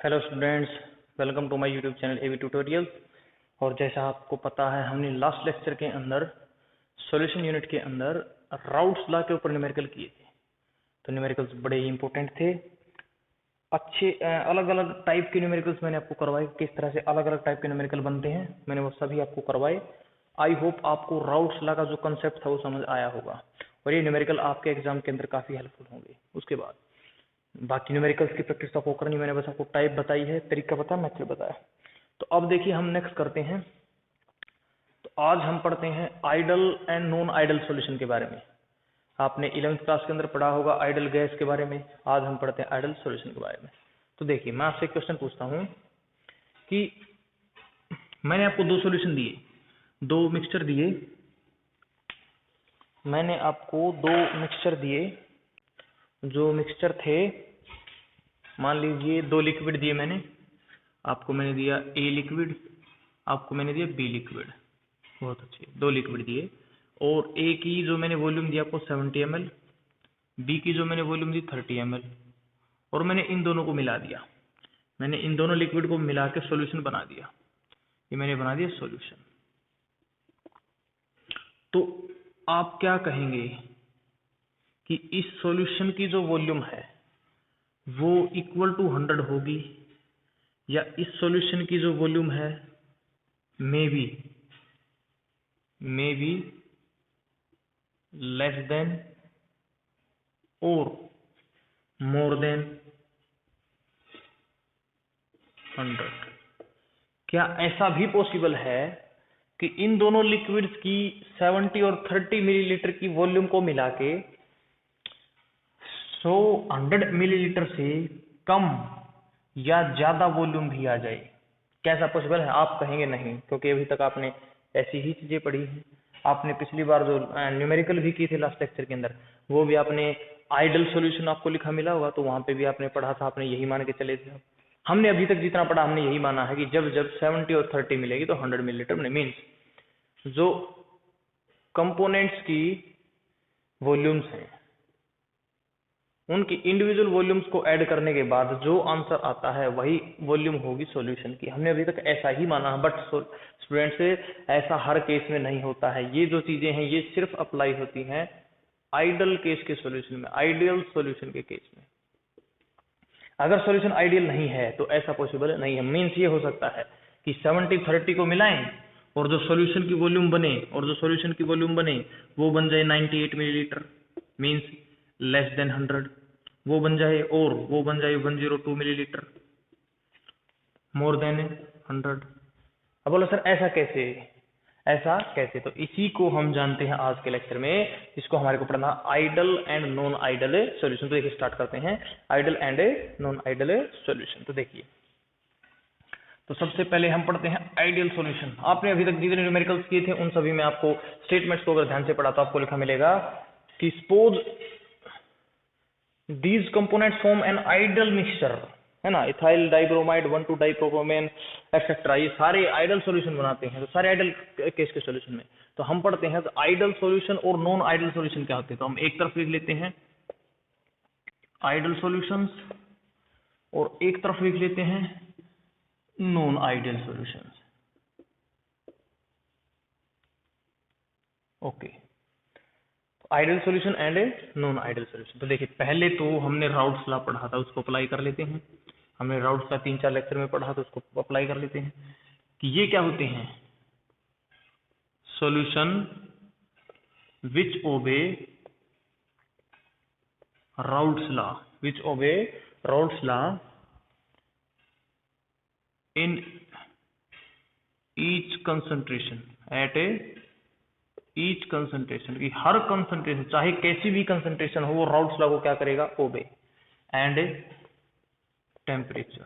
Hello students, welcome to my YouTube channel AV tutorial. और जैसा आपको पता है, हमने लास्ट लेक्चर के अंदर सॉल्यूशन यूनिट के अंदर राउट्स लॉ के ऊपर न्यूमेरिकल किए थे। तो न्यूमेरिकल्स बड़े ही इंपॉर्टेंट थे। अच्छे अलग अलग टाइप के न्यूमेरिकल्स मैंने आपको करवाए, किस तरह से अलग अलग टाइप के न्यूमेरिकल बनते हैं मैंने वो सभी आपको करवाए। आई होप आपको राउट्स लॉ का जो कंसेप्ट था वो समझ आया होगा और ये न्यूमेरिकल आपके एग्जाम के अंदर काफी हेल्पफुल होंगे। उसके बाद बाकी न्यूमेरिकल्स की प्रैक्टिस तो आपको करनी, मैंने बस आपको टाइप बताई है, तरीका बताया, मेथड बताया। तो अब देखिए हम नेक्स्ट करते हैं। तो आज हम पढ़ते हैं ideal and non ideal solution के बारे में। आपने 11th क्लास के अंदर पढ़ा होगा आइडल गैस के बारे में, आज हम पढ़ते हैं आइडल सॉल्यूशन के बारे में। तो देखिए मैं आपसे क्वेश्चन पूछता हूँ कि मैंने आपको दो सॉल्यूशन दिए, दो मिक्सचर दिए, मैंने आपको दो मिक्सचर दिए। जो मिक्सचर थे, मान लीजिए दो लिक्विड दिए मैंने आपको, मैंने दिया ए लिक्विड, आपको मैंने दिया बी लिक्विड। बहुत अच्छे, दो लिक्विड दिए और ए की जो मैंने वॉल्यूम दिया आपको 70 ml, बी की जो मैंने वॉल्यूम दी 30 ml, और मैंने इन दोनों को मिला दिया। मैंने इन दोनों लिक्विड को मिला के सोल्यूशन बना दिया। ये मैंने बना दिया सोल्यूशन। तो आप क्या कहेंगे कि इस सॉल्यूशन की जो वॉल्यूम है वो इक्वल टू 100 होगी, या इस सॉल्यूशन की जो वॉल्यूम है मे बी लेस देन और मोर देन 100। क्या ऐसा भी पॉसिबल है कि इन दोनों लिक्विड्स की 70 और 30 मिलीलीटर की वॉल्यूम को मिला के 100 मिलीलीटर से कम या ज्यादा वॉल्यूम भी आ जाए? कैसा पॉसिबल है? आप कहेंगे नहीं, क्योंकि अभी तक आपने ऐसी ही चीजें पढ़ी हैं। आपने पिछली बार जो न्यूमेरिकल भी की थी लास्ट लेक्चर के अंदर, वो भी आपने आइडल सॉल्यूशन आपको लिखा मिला होगा, तो वहां पे भी आपने पढ़ा था, आपने यही मान के चले थे। हमने अभी तक जितना पढ़ा हमने यही माना है कि जब जब 70 और 30 मिलेगी तो 100 मिलीलीटर मीन्स जो कंपोनेंट्स की वॉल्यूम्स हैं उनकी इंडिविजुअल वॉल्यूम्स को ऐड करने के बाद जो आंसर आता है वही वॉल्यूम होगी सॉल्यूशन की। हमने अभी तक ऐसा ही माना है, बट स्टूडेंट्स ऐसा हर केस में नहीं होता है। ये जो चीजें हैं ये सिर्फ अप्लाई होती हैं आइडल केस के सॉल्यूशन में, आइडियल सॉल्यूशन के केस में। अगर सॉल्यूशन आइडियल नहीं है तो ऐसा पॉसिबल नहीं है। मीन्स ये हो सकता है कि 70-30 को मिलाएं और जो सॉल्यूशन की वॉल्यूम बने वो बन जाए 98 मिलीलीटर मीन्स लेस देन 100, वो बन जाए, और वो बन जाए 102 मिलीलीटर मोर देन 100। अब बोलो सर ऐसा कैसे? तो इसी को हम जानते हैं आज के लेक्चर में, इसको हमारे को पढ़ना ideal and non ideal solution. तो देखिए स्टार्ट करते हैं ideal and non ideal solution. तो देखिए, तो सबसे पहले हम पढ़ते हैं आइडियल सॉल्यूशन। आपने अभी तक जितने न्यूमेरिकल्स किए थे उन सभी में आपको स्टेटमेंट्स को अगर ध्यान से पढ़ा तो आपको लिखा मिलेगा कि suppose these components form an ideal mixture, है ना, इथाइल डाइब्रोमाइड 1,2 डाइप्रोपोमेन एक्सेट्रा, ये सारे आइडल सॉल्यूशन बनाते हैं। तो सारे आइडल केस के सॉल्यूशन में तो हम पढ़ते हैं तो आइडल सॉल्यूशन और नॉन आइडल सॉल्यूशन क्या होते हैं। तो हम एक तरफ लिख लेते हैं आइडल सॉल्यूशंस और एक तरफ लिख लेते हैं non idol solutions. Okay, ideal solution and non ideal solution. तो देखिए पहले तो हमने राउट्स लॉ पढ़ा था, उसको अप्लाई कर लेते हैं। हमने राउट्स का 3-4 लेक्चर में पढ़ा, तो उसको अप्लाई कर लेते हैं कि ये क्या होते हैं। Solution which obey Raoult's law in each concentration at each concentration, की हर कंसंट्रेशन चाहे कैसी भी कंसंट्रेशन हो वो राउट्स लॉ को क्या करेगा, ओबे। एंड टेम्परेचर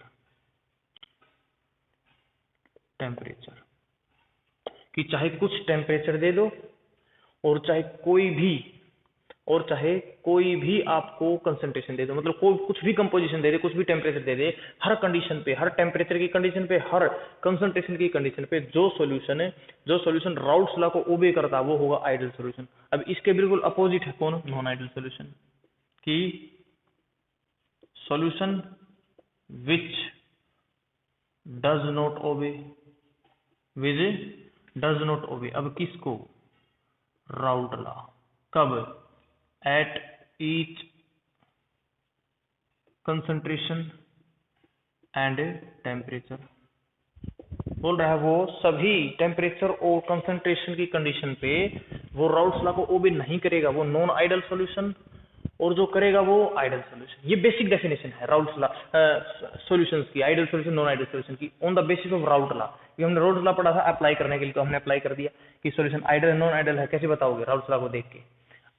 कि चाहे कुछ टेम्परेचर दे दो और चाहे कोई भी आपको कंसंट्रेशन दे दो, मतलब कोई कुछ भी कंपोजिशन दे दे, कुछ भी टेम्परेचर दे दे, हर कंडीशन पे, हर टेम्परेचर की कंडीशन पे, हर कंसंट्रेशन की कंडीशन पे जो सॉल्यूशन राउट्स लॉ को ओबे करता वो होगा आइडल सॉल्यूशन। अब इसके बिल्कुल अपोजिट है कौन, नॉन आइडल सॉल्यूशन, की solution which does not obey, which does not obey. अब किसको? Raoult law. कब? At each concentration and temperature. बोल रहा है वो सभी टेम्परेचर और कंसंट्रेशन की कंडीशन पे वो राउट्स लॉ को ओबे नहीं करेगा, वो नॉन आइडल सॉल्यूशन, और जो करेगा वो आइडल सॉल्यूशन। ये बेसिक डेफिनेशन है राउट्स लॉ सॉल्यूशंस की, ideal solution non ideal solution की, on the basis of Raoult law. ये हमने राउट्स लॉ पढ़ा था अप्लाई करने के लिए, तो हमने अप्लाई कर दिया कि सॉल्यूशन आइडल है नॉन आइडल है, कैसे बताओगे? राउट्स लॉ को देख के।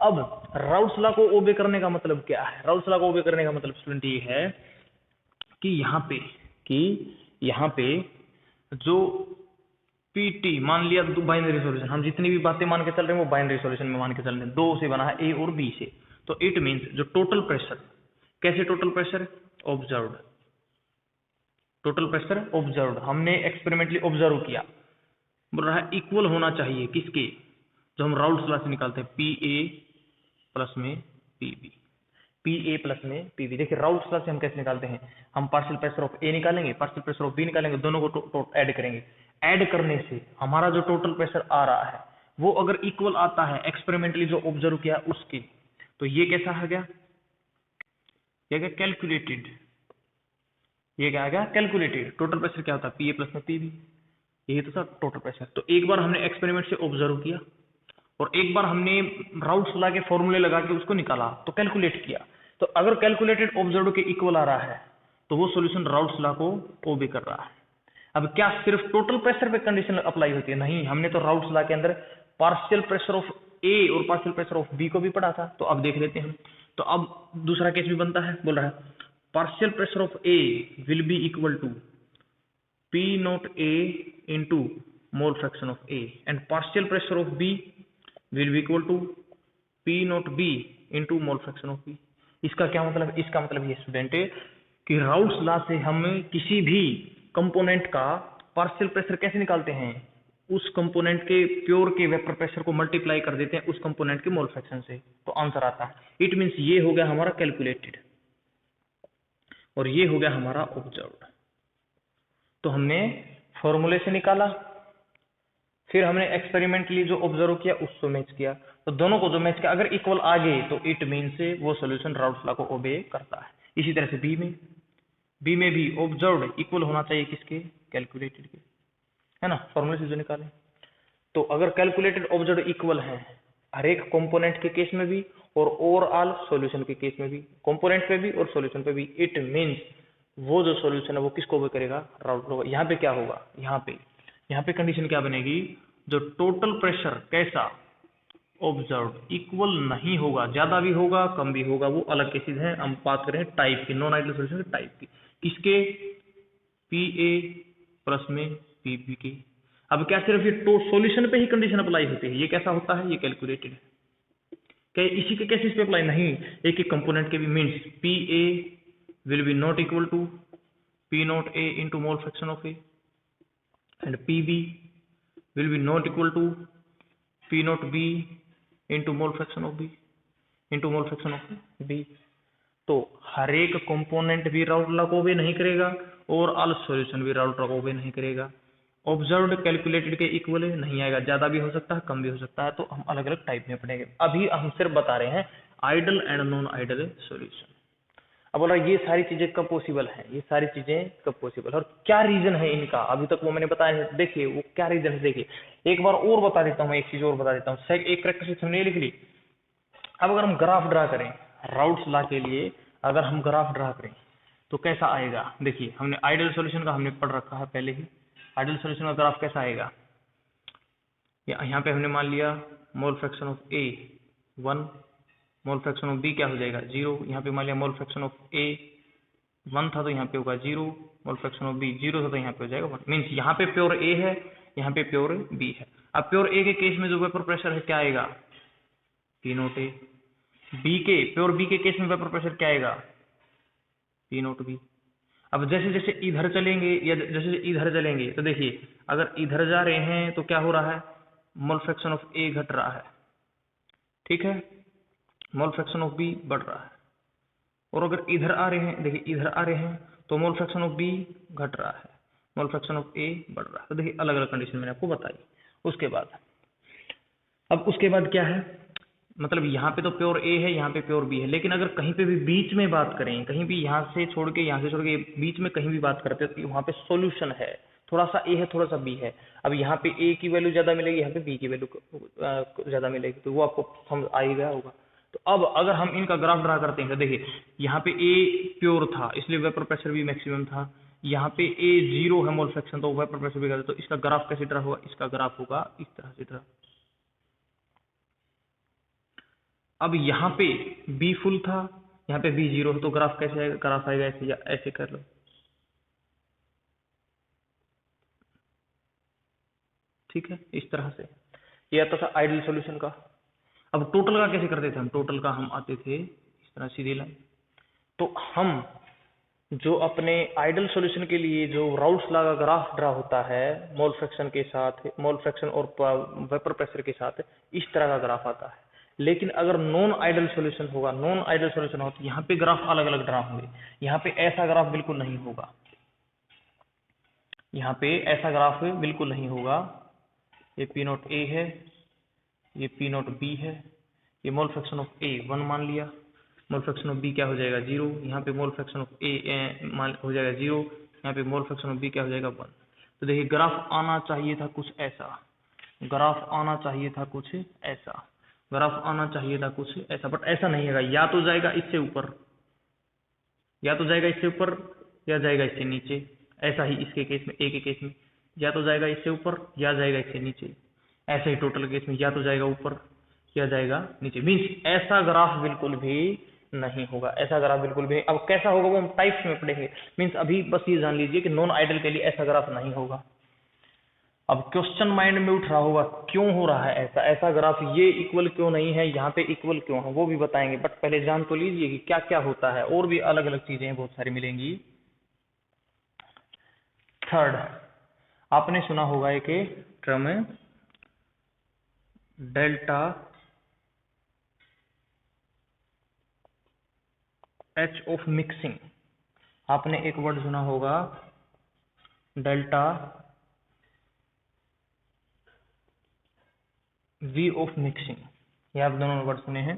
अब राउट्स लॉ को ओबे करने का मतलब क्या है? राउट्स लॉ को ओबे करने का मतलब स्टूडेंट ये है कि यहाँ पे जो पीटी मान लिया बाइनरी सॉल्यूशन, हम जितनी भी बातें मान के चल रहे हैं वो बाइनरी सॉल्यूशन में मान के चल रहे हैं, दो से बना है, ए और बी से। तो इट मींस जो टोटल प्रेशर, कैसे total pressure? Observed, total pressure observed, हमने एक्सपेरिमेंटली ऑब्जर्व किया, बोल रहा है इक्वल होना चाहिए किसके? जो हम राउट्स लॉ से निकालते हैं, पी ए प्लस में P B, P A plus में पी बी। देखिए राउट्स लॉ से हम कैसे निकालते हैं, हम पार्शियल प्रेशर ऑफ ए निकालेंगे, पार्शियल प्रेशर ऑफ बी निकालेंगे, दोनों को ऐड करेंगे। ऐड करने से हमारा जो टोटल प्रेशर आ रहा है वो अगर इक्वल आता है एक्सपेरिमेंटली जो ऑब्जर्व किया उसके, तो ये कैसा आ गया? ये क्या? कैलकुलेटेड। ये क्या आ गया? कैलकुलेटेड। टोटल प्रेशर क्या होता है? पी ए प्लस में पी बी, यही तो था टोटल प्रेशर। तो एक बार हमने एक्सपेरिमेंट से ऑब्जर्व किया और एक बार हमने राउट्स लॉ के फॉर्मूले लगा के उसको निकाला, तो कैलकुलेट किया। तो अगर कैलकुलेटेड ऑब्जर्व के इक्वल आ रहा है तो वो सॉल्यूशन राउट्स लॉ को ओबे कर रहा है। अब क्या सिर्फ टोटल प्रेशर पे कंडीशन अप्लाई होती है? नहीं, हमने तो राउट्स लॉ के अंदर पार्शियल प्रेशर ऑफ ए और पार्शियल प्रेशर ऑफ बी को भी पढ़ा था, तो अब देख लेते हैं। तो अब दूसरा केस भी बनता है, बोल रहा है partial pressure of A will be equal to P naught A into mole fraction of A and partial pressure of B will be equal to P not B into mole fraction of B। इसका क्या मतलब? इसका मतलब ये student कि routes law से हम किसी भी कंपोनेंट का पार्शियल प्रेशर कैसे निकालते हैं? उस कंपोनेंट के प्योर के वेपर प्रेशर को मल्टीप्लाई कर देते हैं उस कंपोनेंट के मोल फ्रैक्शन से, तो आंसर आता है। इट मींस ये हो गया हमारा कैलकुलेटेड और ये हो गया हमारा ऑब्जर्व्ड। तो हमने फॉर्मूले से निकाला, फिर हमने एक्सपेरिमेंटली जो ऑब्जर्व किया उसको मैच किया, तो दोनों को जो मैच किया अगर इक्वल आ गए तो इट मीन से वो सॉल्यूशन राउट्स लॉ को ओबे करता है। इसी तरह से बी में भी ऑब्जर्व्ड इक्वल होना चाहिए किसके? कैलकुलेटेड के, है ना, फॉर्मूले से जो निकाले। तो अगर कैलकुलेटेड ऑब्जर्व्ड इक्वल है हर एक कंपोनेंट के केस में भी और ओवरऑल सॉल्यूशन के केस में भी, कंपोनेंट पे भी और सॉल्यूशन पे भी, इट मींस वो जो सॉल्यूशन है वो किसको ओबे करेगा? राउट लॉ। यहाँ पे क्या होगा? यहाँ पे कंडीशन क्या बनेगी? जो टोटल प्रेशर कैसा? ऑब्जर्व्ड इक्वल नहीं होगा, ज्यादा भी होगा कम भी होगा, वो अलग केसेस हैं। हम बात करें टाइप की, नॉन आइडियल सॉल्यूशन के टाइप की, किसके? पी ए प्लस में पी बी की। अब क्या सिर्फ ये सॉल्यूशन पे ही कंडीशन अप्लाई होती है? ये कैसा होता है? ये कैलकुलेटेड है। क्या इसी के केसेस पे अप्लाई? नहीं, एक एक कंपोनेंट के भी। Means P A will be not equal to P naught A into mole fraction of A and PB will be not equal to P naught B into mole fraction of B into mole fraction of B। तो हर एक component भी राउट law को ओबे नहीं करेगा और all solution भी राउट law को ओबे नहीं करेगा। ऑब्जर्व्ड कैलकुलेटेड के इक्वल नहीं आएगा, ज्यादा भी हो सकता है कम भी हो सकता है, तो हम अलग अलग टाइप में पढ़ेंगे। अभी हम सिर्फ बता रहे हैं ideal and non ideal solution. अब बोला ये सारी चीजें कब पॉसिबल है? ये सारी चीजें कब पॉसिबल है और क्या रीजन है इनका? अभी तक वो मैंने बताया है, देखिए वो क्या रीजन है। देखिए एक बार और बता देता हूँ, एक चीज और बता देता हूँ। एक करेक्टरिस्टिक्स हमने लिख ली। अब अगर हम ग्राफ ड्रा करें राउट्स लॉ के लिए, अगर हम ग्राफ ड्रा करें तो कैसा आएगा? देखिए हमने आइडियल सॉल्यूशन का हमने पढ़ रखा है पहले ही। आइडियल सॉल्यूशन का ग्राफ कैसा आएगा? यहाँ पे हमने मान लिया mole fraction of A 1, mole fraction of B क्या हो जाएगा? 0। यहाँ पे मान लिया मोल फ्रैक्शन ऑफ ए 1 था तो यहाँ पे होगा 0, मोल फ्रैक्शन ऑफ बी 0 था तो यहाँ पे हो जाएगा 1। मीन्स यहाँ पे प्योर ए है, यहाँ पे प्योर बी है। अब प्योर ए के केस में जो वेपर प्रेशर है क्या आएगा? P naught A. Pure B के केस में वेपर प्रेशर क्या आएगा? P naught B. अब जैसे जैसे इधर चलेंगे या जैसे इधर चलेंगे तो देखिए अगर इधर जा रहे हैं तो क्या हो रहा है? मोल फ्रैक्शन ऑफ ए घट रहा है, ठीक है, मोल फ्रैक्शन ऑफ बी बढ़ रहा है। और अगर इधर आ रहे हैं, देखिए इधर आ रहे हैं तो मोल फ्रैक्शन ऑफ बी घट रहा है, मोल फ्रैक्शन ऑफ ए बढ़ रहा है। तो देखिए अलग अलग कंडीशन मैंने आपको बताई। उसके बाद क्या है, मतलब यहाँ पे तो प्योर ए है, यहाँ पे प्योर बी है, लेकिन अगर कहीं पे भी बीच में बात करें, कहीं भी यहाँ से छोड़ के बीच में कहीं भी बात करते हैं तो वहाँ पे सॉल्यूशन है, थोड़ा सा ए है थोड़ा सा बी है। अब यहाँ पे ए की वैल्यू ज्यादा मिलेगी, यहाँ पे बी की वैल्यू ज्यादा मिलेगी, तो वो आपको समझ आ ही गया होगा। तो अब अगर हम इनका ग्राफ ड्रा करते हैं तो देखिए यहाँ पे ए प्योर था इसलिए वेपर प्रेशर भी मैक्सिमम था, यहाँ पे ए 0 है मोल फ्रैक्शन तो वेपर प्रेशर भी, तो इसका ग्राफ कैसे ड्रा होगा, इसका ग्राफ होगा इस तरह से ड्रा। अब यहाँ पे बी फुल था, यहाँ पे बी 0 है, तो ग्राफ कैसे आएगा, ग्राफ आएगा ऐसे, या ऐसे कर लो, ठीक है, इस तरह से। ये आता था आइडियल सॉल्यूशन का। अब टोटल का कैसे करते थे हम, टोटल का हम आते थे इस तरह सीधी लाइन। तो हम जो अपने आइडियल सॉल्यूशन के लिए जो राउल्स लॉ का ग्राफ ड्रा होता है मोल फ्रैक्शन के साथ, मोल फ्रैक्शन और वेपर प्रेशर के साथ, इस तरह का ग्राफ आता है। लेकिन अगर नॉन आइडियल सॉल्यूशन होगा, नॉन आइडियल सॉल्यूशन हो तो यहाँ पे ग्राफ अलग अलग ड्रा होंगे। यहाँ पे ऐसा ग्राफ बिल्कुल नहीं होगा, यहाँ पे ऐसा ग्राफ बिल्कुल नहीं होगा। ये पी नॉट ए है, ये पी नॉट बी है, ये मोल फ्रैक्शन ऑफ ए 1 मान लिया, मोल फ्रैक्शन ऑफ बी क्या हो जाएगा 0, यहाँ पे मोल फ्रैक्शन ऑफ ए मान हो जाएगा 0, यहाँ पे मोल फ्रैक्शन ऑफ बी क्या हो जाएगा 1। तो देखिए ग्राफ आना चाहिए था कुछ ऐसा, ग्राफ आना चाहिए था कुछ ऐसा, ग्राफ आना चाहिए था कुछ ऐसा, बट ऐसा नहीं है। या तो जाएगा इससे ऊपर, या तो जाएगा इससे ऊपर, या जाएगा इससे नीचे। ऐसा ही इसके केस में, ए के केस में या तो जाएगा इससे ऊपर या जाएगा इससे नीचे। ऐसे ही टोटल केस में या तो जाएगा ऊपर या जाएगा नीचे। मीन्स ऐसा ग्राफ बिल्कुल भी नहीं होगा, ऐसा ग्राफ बिल्कुल भी। अब कैसा होगा वो हम टाइप्स में पढ़ेंगे। मीन्स अभी बस ये जान लीजिए कि नॉन आइडियल के लिए ऐसा ग्राफ नहीं होगा। अब क्वेश्चन माइंड में उठ रहा होगा क्यों हो रहा है ऐसा, ऐसा ग्राफ ये इक्वल क्यों नहीं है, यहाँ पे इक्वल क्यों है, वो भी बताएंगे। बट पहले जान तो लीजिए कि क्या क्या होता है, और भी अलग अलग चीजें बहुत सारी मिलेंगी। थर्ड, आपने सुना होगा एक टर्म है डेल्टा एच ऑफ मिक्सिंग। आपने एक वर्ड सुना होगा डेल्टा वी ऑफ मिक्सिंग। ये आप दोनों वर्ड सुने हैं,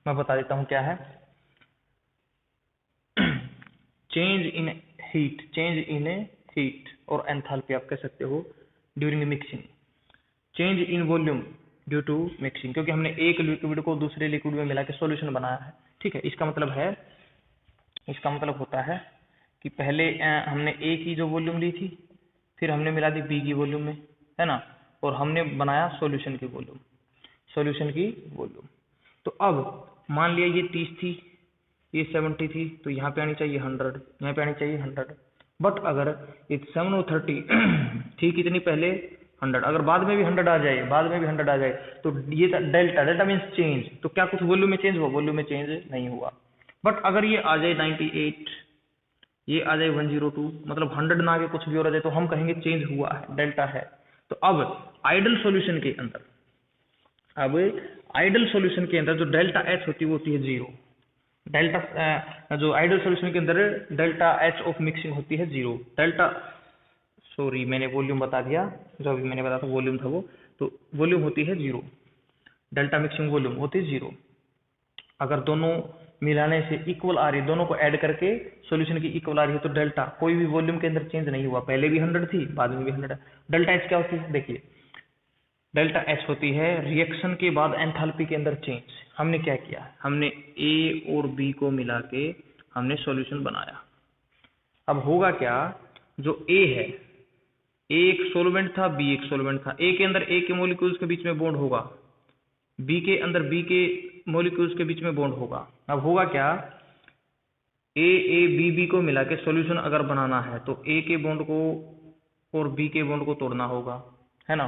मैं बता देता हूं क्या है। Change in heat, change in heat और एंथैल्पी आप कह सकते हो during mixing. Change in volume due to mixing, क्योंकि हमने एक लिक्विड को दूसरे लिक्विड में मिला के सॉल्यूशन बनाया है, ठीक है। इसका मतलब है, इसका मतलब होता है कि पहले हमने ए की जो वॉल्यूम ली थी, फिर हमने मिला दी बी की वॉल्यूम में, है ना, और हमने बनाया सॉल्यूशन की वॉल्यूम, सॉल्यूशन की वॉल्यूम। तो अब मान लिया ये 30 थी, ये 70 थी, तो यहाँ पे आनी चाहिए 100, यहाँ पे आनी चाहिए 100। बट अगर ये 7 और 30 थी कितनी पहले 100, अगर बाद में भी 100 आ जाए, बाद में भी 100 आ जाए, तो ये डेल्टा, डेल्टा मीन्स चेंज। तो क्या कुछ वॉल्यूम में चेंज हुआ, वॉल्यूम में चेंज नहीं हुआ। बट अगर ये आ जाए 98, ये आ जाए 102, मतलब 100 ना आके कुछ भी और आ जाए, तो हम कहेंगे चेंज हुआ है, डेल्टा है। तो अब आइडियल सॉल्यूशन के अंदर, अब आइडियल सॉल्यूशन के अंदर जो डेल्टा एच होती है वो होती है 0। डेल्टा जो आइडियल सॉल्यूशन के अंदर डेल्टा एच ऑफ मिक्सिंग होती है 0। डेल्टा, सॉरी मैंने वॉल्यूम बता दिया, जो अभी मैंने बताया था वॉल्यूम था वो, तो वॉल्यूम होती है 0, डेल्टा मिक्सिंग वॉल्यूम होती है 0। अगर दोनों मिलाने से इक्वल आ रही है, दोनों को ऐड करके सॉल्यूशन की इक्वल आ रही है, तो डेल्टा, कोई भी वॉल्यूम के अंदर चेंज नहीं हुआ, पहले भी 100 थी बाद में भी 100। डेल्टा एच क्या होती है, देखिए डेल्टा एच होती है रिएक्शन के बाद एंथैल्पी के अंदर चेंज। हमने क्या किया, हमने ए और बी को मिला के हमने सॉल्यूशन बनाया। अब होगा क्या, जो ए है, ए एक सोलवेंट था, बी एक सोलवेंट था, ए के अंदर ए के मॉलिक्यूल्स के बीच में बॉन्ड होगा, बी के अंदर बी के मॉलिक्यूल्स के बीच में बॉन्ड होगा। अब होगा क्या, ए बी बी को मिला के सॉल्यूशन अगर बनाना है तो ए के बॉन्ड को और बी के बॉन्ड को तोड़ना होगा, है ना,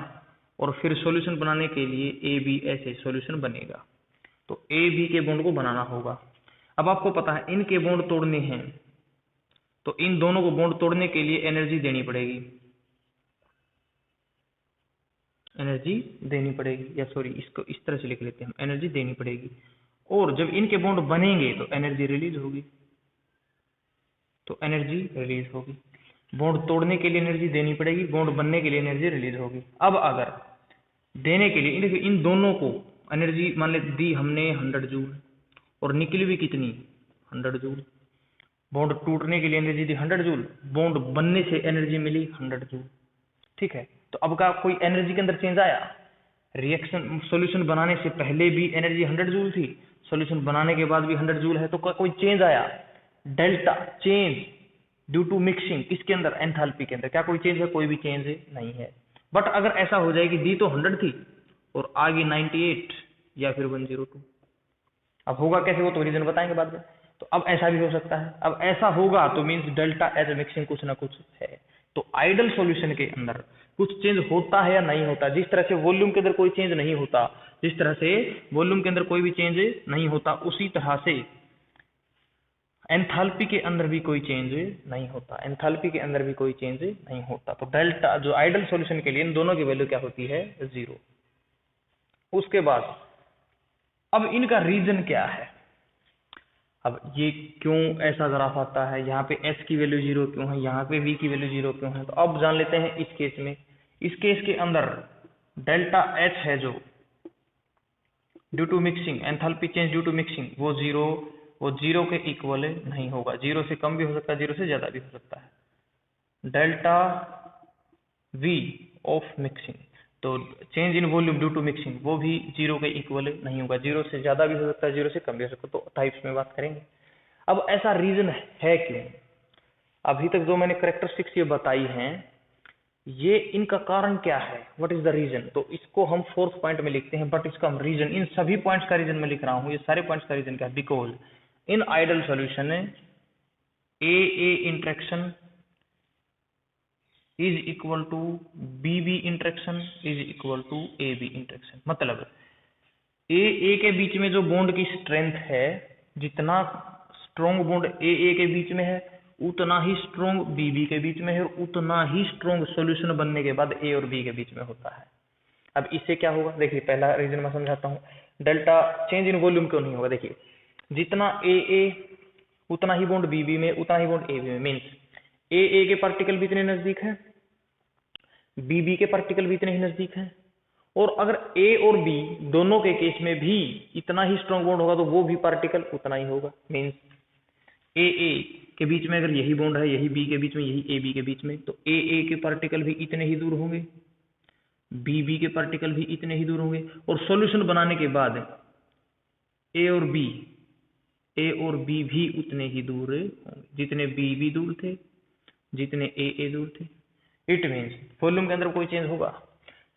और फिर सॉल्यूशन बनाने के लिए ए बी ऐसे सॉल्यूशन बनेगा, तो ए बी के बॉन्ड को बनाना होगा। अब आपको पता है इनके बॉन्ड तोड़ने हैं, तो इन दोनों को बॉन्ड तोड़ने के लिए एनर्जी देनी पड़ेगी, एनर्जी देनी पड़ेगी, या सॉरी इसको इस तरह से लिख लेते हैं हम, एनर्जी देनी पड़ेगी। और जब इनके बॉन्ड बनेंगे तो एनर्जी रिलीज होगी, तो एनर्जी रिलीज होगी। बॉन्ड तोड़ने के लिए एनर्जी देनी पड़ेगी, बॉन्ड बनने के लिए एनर्जी रिलीज होगी। अब अगर देने के लिए देखिए इन दोनों को एनर्जी मान ले दी हमने 100 जूल और निकली भी कितनी 100 जूल। बॉन्ड टूटने के लिए एनर्जी दी 100 जूल, बॉन्ड बनने से एनर्जी मिली 100 जूल। ठीक है, तो अब का कोई एनर्जी के अंदर चेंज आया? रिएक्शन सॉल्यूशन बनाने से पहले भी एनर्जी 100 जूल थी, सॉल्यूशन बनाने के बाद भी 100 जूल है, तो कोई चेंज आया? Delta change due to mixing इसके अंदर एंथैल्पी के अंदर क्या कोई चेंज है? कोई भी चेंज नहीं है। बट अगर ऐसा हो जाए कि दी तो 100 थी और आगे 98 या फिर 102, अब होगा कैसे वो तो रीजन बताएंगे बाद में। तो अब ऐसा भी हो सकता है। अब ऐसा होगा तो means delta H a mixing कुछ ना कुछ है। तो आइडल सॉल्यूशन के अंदर कुछ चेंज होता है या नहीं होता? जिस तरह से वॉल्यूम के अंदर कोई चेंज नहीं होता, जिस तरह से वॉल्यूम के अंदर कोई भी चेंज नहीं होता, उसी तरह से एंथैल्पी के अंदर भी कोई चेंज नहीं होता। एंथैल्पी के अंदर भी कोई चेंज नहीं होता। तो डेल्टा जो आइडल सॉल्यूशन के लिए इन दोनों की वैल्यू क्या होती है? 0। उसके बाद अब इनका रीजन क्या है? अब ये क्यों ऐसा ग्राफ आता है? यहाँ पे S की वैल्यू 0 क्यों है? यहाँ पे V की वैल्यू 0 क्यों है? तो अब जान लेते हैं इस केस में। इस केस के अंदर डेल्टा H है जो due to mixing, enthalpy change due to mixing, वो 0 के इक्वल नहीं होगा। 0 से कम भी हो सकता है, 0 से ज्यादा भी हो सकता है। डेल्टा V ऑफ मिक्सिंग, तो change in volume due to mixing, वो भी 0 के इक्वल नहीं होगा। 0 से ज्यादा भी हो सकता है, 0 से कम भी हो सकता है। तो टाइप्स में बात करेंगे। अब ऐसा रीजन है क्यों? अभी तक जो मैंने करेक्टरिस्टिक्स ये बताई हैं, ये इनका कारण क्या है? What is the reason? तो इसको हम 4th पॉइंट में लिखते हैं, बट इसका हम रीजन, इन सभी पॉइंट्स का रीजन मैं लिख रहा हूं। ये सारे पॉइंट्स का रीजन क्या है? Because in ideal solution A interaction is equal to B interaction is equal to A B interaction. मतलब ए के बीच में जो बॉन्ड की स्ट्रेंथ है, जितना स्ट्रॉन्ग बॉन्ड ए के बीच में है, उतना ही स्ट्रॉन्ग बी के बीच में है, और उतना ही स्ट्रॉन्ग सॉल्यूशन बनने के बाद ए और बी के बीच में होता है। अब इससे क्या होगा? देखिए पहला रीजन मैं समझाता हूँ। डेल्टा चेंज इन वॉल्यूम क्यों नहीं होगा? देखिए जितना ए उतना ही बॉन्ड बी में, उतना ही बॉन्ड ए में। मीन्स ए के पार्टिकल भी इतने नजदीक है, बी के पार्टिकल भी इतने ही नजदीक है। और अगर ए और बी दोनों के केस में भी इतना ही स्ट्रॉन्ग बॉन्ड होगा, तो वो भी पार्टिकल उतना ही होगा। मीन्स ए के बीच में अगर यही बॉन्ड है, यही बी के बीच में, यही ए बी के बीच में, तो ए के पार्टिकल भी इतने ही दूर होंगे, बी के पार्टिकल भी इतने ही दूर होंगे। और सॉल्यूशन बनाने के बाद ए और बी भी उतने ही दूर होंगे, जितने बी दूर थे, जितने ए दूर थे। इट मीन्स वॉल्यूम के अंदर कोई चेंज होगा?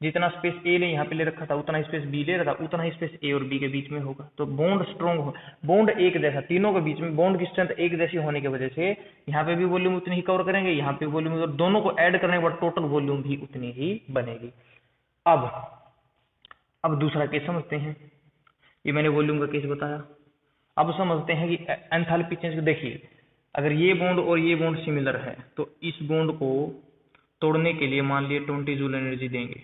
जितना स्पेस ए ने यहाँ पे ले रखा था, उतना स्पेस बी ले रहा था, उतना ही स्पेस ए और बी के बीच में होगा। तो बॉन्ड स्ट्रॉन्ग हो, बॉन्ड एक जैसा, तीनों के बीच में बॉन्ड की स्ट्रेंथ एक जैसी होने की वजह से यहाँ पे भी वॉल्यूम उतनी ही कवर करेंगे, यहाँ पे वॉल्यूम, और दोनों को ऐड करने के बाद टोटल वॉल्यूम भी उतनी ही बनेगी। अब दूसरा केस समझते हैं। ये मैंने वॉल्यूम का केस बताया। अब समझते हैं कि एंथैल्पी चेंज। देखिए अगर ये बॉन्ड और ये बॉन्ड सिमिलर है, तो इस बॉन्ड को तोड़ने के लिए मान लिए 20 जूल एनर्जी देंगे,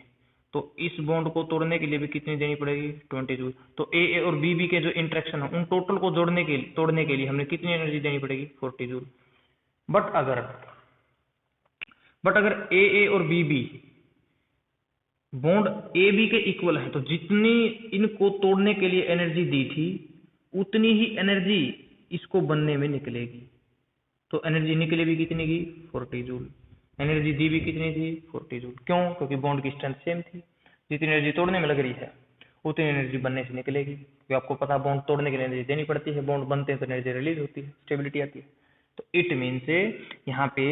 तो इस बॉन्ड को तोड़ने के लिए भी कितनी देनी पड़ेगी? 20 जूल। तो ए और बी के जो इंट्रैक्शन है, उन टोटल को तोड़ने के लिए हमने कितनी एनर्जी देनी पड़ेगी? 40 जूल। बट अगर ए और बी बॉन्ड ए बी के इक्वल है, तो जितनी इनको तोड़ने के लिए एनर्जी दी थी, उतनी ही एनर्जी इसको बनने में निकलेगी। तो एनर्जी निकलेगी कितनी की? 40 जूल। एनर्जी दी भी कितनी थी? 40 जूल। क्यों? क्योंकि बॉन्ड की स्ट्रेंथ सेम थी। जितनी एनर्जी तोड़ने में लग रही है, उतनी एनर्जी बनने से निकलेगी। क्योंकि आपको पता है बॉन्ड तोड़ने के लिए एनर्जी देनी पड़ती है, बॉन्ड बनते हैं तो एनर्जी रिलीज होती है, स्टेबिलिटी आती है। तो इट मीन्स यहाँ पे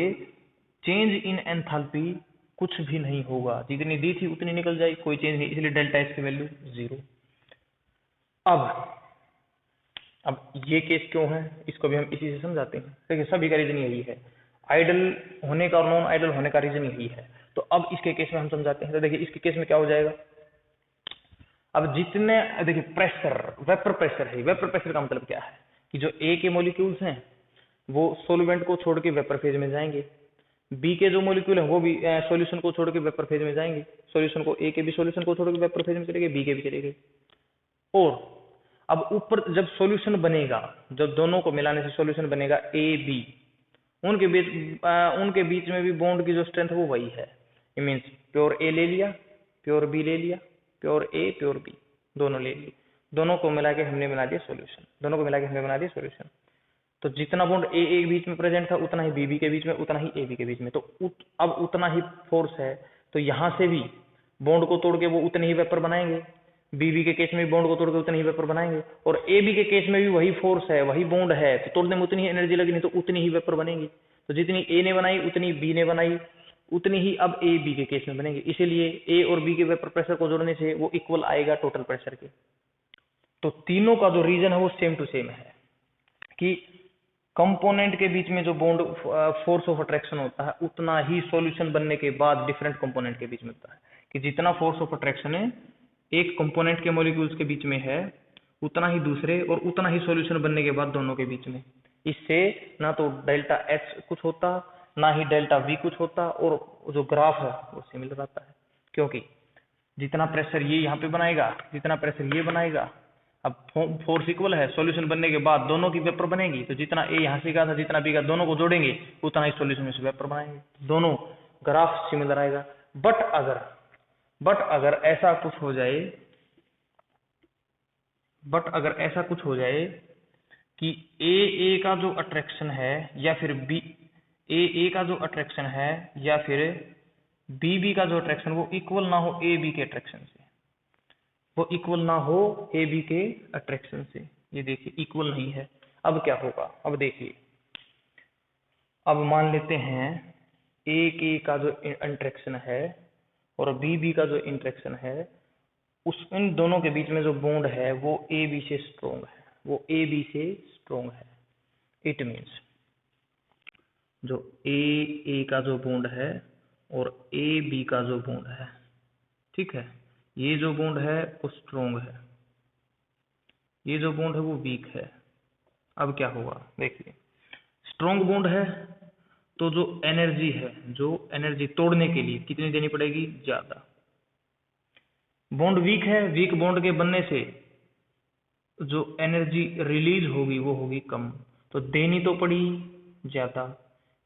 चेंज इन एंथैल्पी कुछ भी नहीं होगा, जितनी दी थी उतनी निकल जाएगी, कोई चेंज नहीं। इसलिए डेल्टा एस की वैल्यू 0। अब ये केस क्यों है, इसको भी हम इसी से समझाते हैं। देखिए सभी का रीजन यही है, आइडल होने का और नॉन आइडल होने का रीजन यही है। तो अब इसके केस में हम समझाते हैं। तो देखिए इसके केस में क्या हो जाएगा? अब जितने, देखिए प्रेशर, वेपर प्रेशर है। वेपर प्रेशर का मतलब क्या है? कि जो ए के मॉलिक्यूल्स हैं वो सोलवेंट को छोड़ के वेपर फेज में जाएंगे, बी के जो मॉलिक्यूल हैं वो भी सॉल्यूशन को छोड़ के वेपर फेज में जाएंगे। सॉल्यूशन को, ए के भी सॉल्यूशन को छोड़ के वेपर फेज में चले गए, बी के भी चले गए। और अब ऊपर जब सॉल्यूशन बनेगा, जब दोनों को मिलाने से सॉल्यूशन बनेगा ए बी, उनके बीच में भी बॉन्ड की जो स्ट्रेंथ वो वही है। इट मीन्स प्योर ए ले लिया, प्योर बी ले लिया, प्योर ए प्योर बी दोनों ले लिए, दोनों को मिला के हमने बना दिया सॉल्यूशन, दोनों को मिला के हमने बना दिया सॉल्यूशन। तो जितना बॉन्ड ए ए के बीच में प्रेजेंट था उतना ही बी बी के बीच में, उतना ही ए बी के बीच में। तो अब उतना ही फोर्स है, तो यहाँ से भी बॉन्ड को तोड़ के वो उतने ही वेपर बनाएंगे, बीबी के केस में भी बॉन्ड को तोड़ के उतने ही वेपर बनाएंगे, और ए बी के केस में भी वही फोर्स है, वही बॉन्ड है, तो तोड़ने में उतनी ही एनर्जी लगी, नहीं तो उतनी ही वेपर बनेगी। तो जितनी ए ने बनाई उतनी बी ने बनाई, उतनी ही अब ए बी के केस में बनेगी। इसीलिए ए और बी के वेपर प्रेशर को जोड़ने से वो इक्वल आएगा टोटल प्रेशर के। तो तीनों का जो रीजन है वो सेम टू सेम है कि कंपोनेंट के बीच में जो बॉन्ड फोर्स ऑफ अट्रैक्शन होता है उतना ही सॉल्यूशन बनने के बाद डिफरेंट कंपोनेंट के बीच में होता है, कि जितना फोर्स ऑफ अट्रैक्शन है एक कंपोनेंट के मॉलिक्यूल्स के बीच में है उतना ही दूसरे और उतना ही सॉल्यूशन बनने के बाद दोनों के बीच में। इससे ना तो डेल्टा एच कुछ होता ना ही डेल्टा वी कुछ होता, और जो ग्राफ है वो सिमिलर रहता है, क्योंकि जितना प्रेशर ये यहाँ पे बनाएगा जितना प्रेशर ये बनाएगा, अब फोर्स इक्वल है, सॉल्यूशन बनने के बाद दोनों की वेपर बनेगी, तो जितना ए यहाँ से का था जितना बी का, दोनों को जोड़ेंगे उतना ही सॉल्यूशन में से वेपर बनाएंगे, दोनों ग्राफ सिमिलर आएगा। बट अगर ऐसा कुछ हो जाए कि ए का जो अट्रैक्शन है या फिर बी ए का जो अट्रैक्शन है या फिर बी का जो अट्रैक्शन वो इक्वल ना हो ए बी के अट्रैक्शन से, वो इक्वल ना हो ए बी के अट्रैक्शन से, ये देखिए इक्वल नहीं है। अब क्या होगा, अब देखिए, अब मान लेते हैं ए के का जो इंट्रैक्शन है और बी का जो इंट्रैक्शन है, उस इन दोनों के बीच में जो बॉन्ड है वो ए बी से स्ट्रोंग है, वो ए बी से स्ट्रोंग है। इट मीन्स जो ए का जो बॉन्ड है और ए बी का जो बॉन्ड है, ठीक है, ये जो बॉन्ड है वो स्ट्रोंग है, ये जो बॉन्ड है वो वीक है। अब क्या होगा देखिए, स्ट्रोंग बॉन्ड है तो जो एनर्जी तोड़ने के लिए कितनी देनी पड़ेगी, ज्यादा। बॉन्ड वीक है, वीक बॉन्ड के बनने से जो एनर्जी रिलीज होगी वो होगी कम, तो देनी तो पड़ी ज्यादा,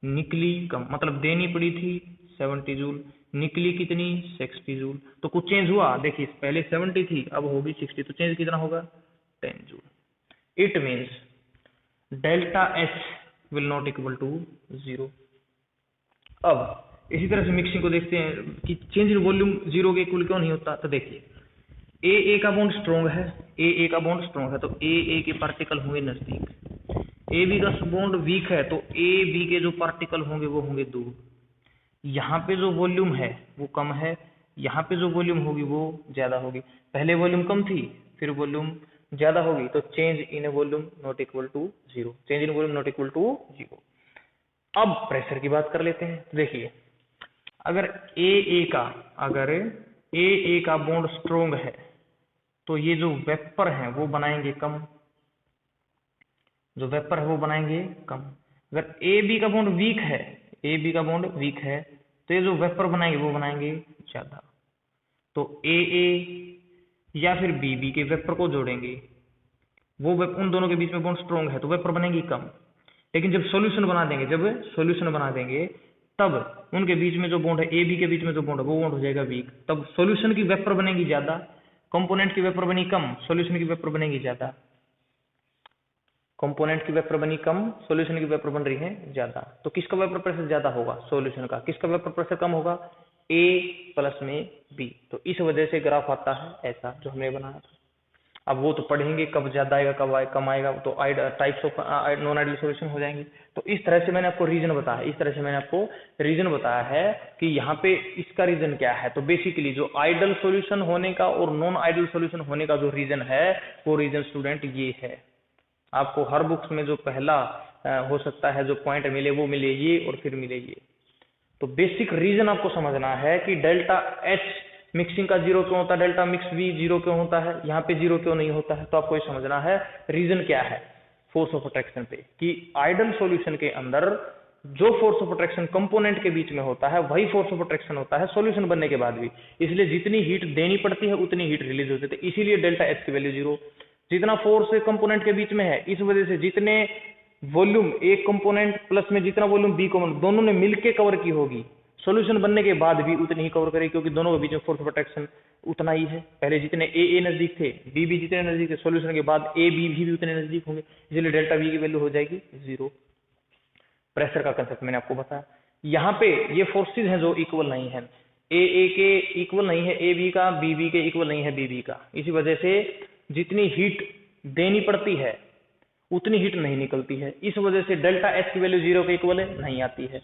निकली कम। मतलब देनी पड़ी थी 70 जूल, निकली कितनी 60 जूल, तो कुछ चेंज हुआ, देखिए पहले 70 थी अब होगी 60, तो चेंज कितना होगा 10 joule. It means delta H will not equal to 0। अब इसी तरह से मिक्सिंग को देखते हैं कि चेंज इन वॉल्यूम 0 के इक्वल क्यों नहीं होता। तो देखिए ए का बॉन्ड स्ट्रॉन्ग है, ए का बॉन्ड स्ट्रॉन्ग है तो ए के पार्टिकल होंगे नजदीक, ए बी का बॉन्ड वीक है तो ए बी के जो पार्टिकल होंगे वो होंगे दूर। यहाँ पे जो वॉल्यूम है वो कम है, यहाँ पे जो वॉल्यूम होगी वो ज्यादा होगी। पहले वॉल्यूम कम थी फिर वॉल्यूम ज्यादा होगी, तो change in volume not equal to 0, change in volume not equal to 0। अब प्रेशर की बात कर लेते हैं। तो देखिए अगर ए का बॉन्ड स्ट्रोंग है तो ये जो वेपर है वो बनाएंगे कम, जो वेपर है वो बनाएंगे कम। अगर ए बी का बॉन्ड वीक है, तो ये जो वेपर बनाएंगे वो बनाएंगे ज्यादा। तो ए या फिर बी के वेपर को जोड़ेंगे, वो उन दोनों के बीच में बॉन्ड स्ट्रोंग है तो वेपर बनेगी कम। लेकिन जब सॉल्यूशन बना देंगे तब उनके बीच में जो बॉन्ड है, ए बी के बीच में जो बॉन्ड है वो बॉन्ड हो जाएगा वीक, तब सॉल्यूशन की वेपर बनेगी ज्यादा, कंपोनेंट की वेपर बनी कम, सॉल्यूशन की वेपर बनेगी ज्यादा। कंपोनेंट की वेपर बनी कम, सॉल्यूशन की वेपर बन रही है ज्यादा। तो किसका वेपर प्रेशर ज्यादा होगा, सॉल्यूशन का। किसका वेपर प्रेशर कम होगा, ए प्लस में बी। तो इस वजह से ग्राफ आता है ऐसा जो हमने बनाया था। अब वो तो पढ़ेंगे कब ज्यादा आएगा कब कम आएगा, तो types of non ideal solution हो जाएंगे। तो इस तरह से मैंने आपको रीजन बताया है कि यहाँ पे इसका रीजन क्या है। तो बेसिकली जो आइडियल सॉल्यूशन होने का और नॉन आइडियल सॉल्यूशन होने का जो रीजन है वो रीजन स्टूडेंट ये है। आपको हर बुक्स में जो पहला हो सकता है जो पॉइंट मिले वो मिले ये और फिर मिले ये। तो बेसिक रीजन आपको समझना है कि डेल्टा एच मिक्सिंग का 0 क्यों होता है, डेल्टा मिक्स भी 0 क्यों होता है, यहाँ पे 0 क्यों नहीं होता है। तो आपको ये समझना है रीजन क्या है फोर्स ऑफ अट्रैक्शन पे, कि आइडियल सॉल्यूशन के अंदर जो फोर्स ऑफ अट्रैक्शन कंपोनेंट के बीच में होता है वही फोर्स ऑफ अट्रैक्शन होता है सॉल्यूशन बनने के बाद भी। इसलिए जितनी हीट देनी पड़ती है उतनी हीट रिलीज होती है, इसीलिए डेल्टा एच की वैल्यू 0। जितना फोर्स कंपोनेंट के बीच में है इस वजह से जितने वॉल्यूम एक कंपोनेंट प्लस में जितना वॉल्यूम बी कंपोनेंट दोनों ने मिलके कवर की होगी, सॉल्यूशन बनने के बाद भी उतनी ही कवर करेगी, क्योंकि दोनों के बीच में फोर्स ऑफ अट्रैक्शन उतना ही है। पहले जितने ए नजदीक थे, बी भी जितने नजदीक थे, सॉल्यूशन के बाद ए बी भी उतने नजदीक होंगे, इसलिए डेल्टा वी की वैल्यू हो जाएगी 0। प्रेशर का कंसेप्ट मैंने आपको बताया। यहाँ पे ये फोर्सेज हैं जो इक्वल नहीं है, ए के इक्वल नहीं है ए बी का, बी के इक्वल नहीं है बी का। इसी वजह से जितनी हीट देनी पड़ती है उतनी हीट नहीं निकलती है, इस वजह से डेल्टा एच की वैल्यू 0 के इक्वल नहीं आती है।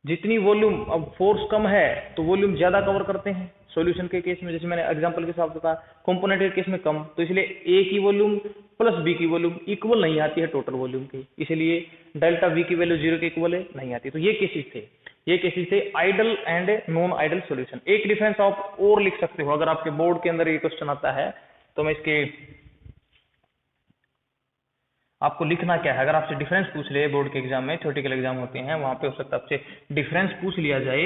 जितनी वॉल्यूम, अब फोर्स कम है तो वॉल्यूम ज्यादा कवर करते हैं सॉल्यूशन के केस में, जैसे मैंने एग्जांपल के साथ बताया, कंपोनेंट के केस में कम, तो इसलिए ए की वॉल्यूम प्लस बी की वॉल्यूम इक्वल नहीं आती है टोटल वॉल्यूम की, इसलिए डेल्टा वी की वैल्यू 0 के इक्वल नहीं आती। तो ये केसेस थे ideal and non ideal solution. एक डिफरेंस आप और लिख सकते हो, अगर आपके बोर्ड के अंदर ये क्वेश्चन आता है तो मैं इसके आपको लिखना क्या है, अगर आपसे डिफरेंस पूछ ले बोर्ड के एग्जाम में, थ्योरेटिकल एग्जाम होते हैं वहां पे हो सकता है आपसे डिफरेंस पूछ लिया जाए।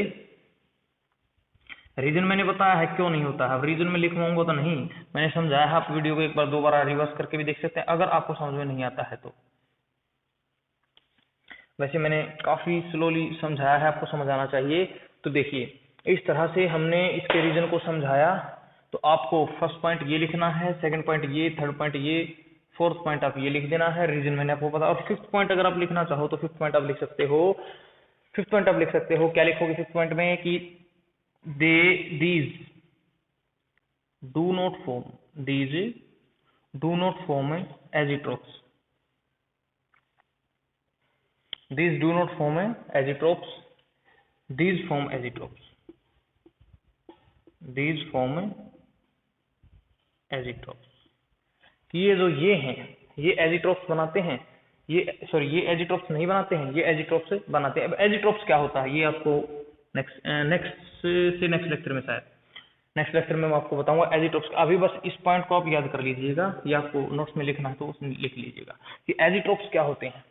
रीजन मैंने बताया है क्यों नहीं होता है, अब रीजन में लिखवाऊंगा तो नहीं, मैंने समझाया है, आप वीडियो को एक बार 2 बार रिवर्स करके भी देख सकते हैं अगर आपको समझ में नहीं आता है तो। वैसे मैंने काफी स्लोली समझाया है, आपको समझ आना चाहिए। तो देखिए इस तरह से हमने इसके रीजन को समझाया। तो आपको फर्स्ट पॉइंट ये लिखना है, सेकंड पॉइंट ये, थर्ड पॉइंट ये, फोर्थ पॉइंट आप ये लिख देना है, रीजन मैंने आपको बताया। और फिफ्थ पॉइंट अगर आप लिखना चाहो तो फिफ्थ पॉइंट आप लिख सकते हो। फिफ्थ पॉइंट आप लिख सकते हो, क्या लिखोगे फिफ्थ पॉइंट में कि these do not form azeotrophs, these do not form azeotrophs, these form azeotrophs, these form azeotrophs। कि ये जो ये हैं ये एजिट्रोप्स बनाते हैं, ये सॉरी ये एजिट्रोप्स नहीं बनाते हैं, ये एजिट्रोप्स बनाते हैं। अब एजिट्रोप्स क्या होता है ये आपको नेक्स्ट लेक्चर में, शायद नेक्स्ट लेक्चर में मैं आपको बताऊंगा एजिट्रोप्स। अभी बस इस पॉइंट को आप याद कर लीजिएगा, ये आपको नोट्स में लिखना है तो उसमें लिख लीजिएगा कि एजिट्रोप्स क्या होते हैं।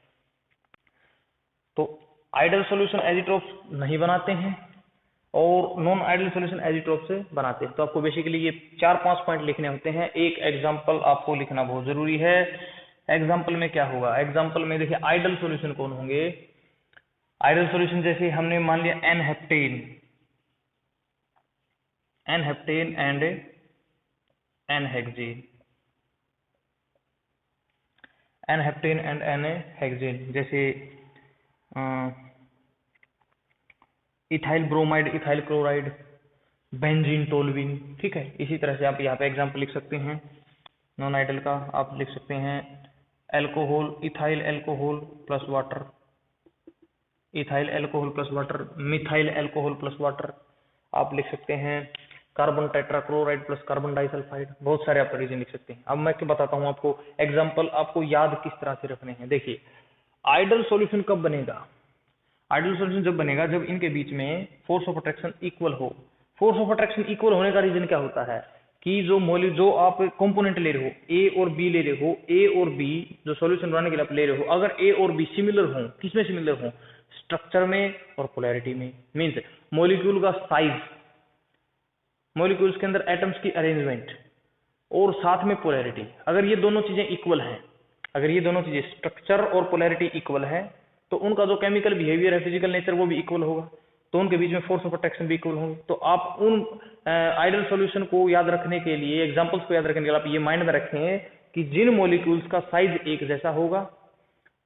तो आइडल सॉल्यूशन एजिट्रोप्स नहीं बनाते हैं और नॉन आइडल सॉल्यूशन एजिट्रोप से बनाते हैं। तो आपको बेसिकली ये 4-5 पॉइंट लिखने होते हैं। एक एग्जांपल आपको लिखना बहुत जरूरी है। एग्जांपल में क्या होगा, एग्जांपल में देखिए आइडल सॉल्यूशन कौन होंगे। आइडल सॉल्यूशन जैसे हमने मान लिया N heptane and N hexane, जैसे ethyl bromide, ethyl chloride, benzene, toluene, ठीक है। इसी तरह से आप यहाँ पे एग्जांपल लिख सकते हैं नॉन आइडल का। आप लिख सकते हैं alcohol, ethyl alcohol plus water, ethyl alcohol plus water, methyl alcohol plus water. आप लिख सकते हैं carbon tetrachloride plus carbon disulphide. बहुत सारे आप रीजन लिख सकते हैं। अब मैं क्या बताता हूँ आपको एग्जाम्पल, आपको याद किस तरह से रखने हैं। देखिए आइडल सॉल्यूशन कब बनेगा, आइडल सॉल्यूशन जब बनेगा जब इनके बीच में फोर्स ऑफ अट्रैक्शन इक्वल हो। फोर्स ऑफ अट्रैक्शन इक्वल होने का रीजन क्या होता है कि जो आप कंपोनेंट ले रहे हो, ए और बी ले रहे हो, ए और बी जो सॉल्यूशन बनाने के लिए आप ले रहे हो, अगर ए और बी सिमिलर हो, किसमें सिमिलर हो, स्ट्रक्चर में और पोलैरिटी में। मींस मॉलिक्यूल का साइज, मॉलिक्यूल्स के अंदर एटम्स की अरेंजमेंट और साथ में पोलैरिटी, अगर ये दोनों चीजें इक्वल हैं, अगर ये दोनों चीजें स्ट्रक्चर और पोलैरिटी इक्वल है तो उनका जो केमिकल बिहेवियर है, फिजिकल नेचर, वो भी इक्वल होगा, तो उनके बीच में फोर्स ऑफ अट्रैक्शन भी इक्वल होंगे। तो आप उन आइडल सॉल्यूशन को याद रखने के लिए, एग्जांपल्स को याद रखने के लिए आप ये माइंड में रखें कि जिन मॉलिक्यूल्स का साइज एक जैसा होगा,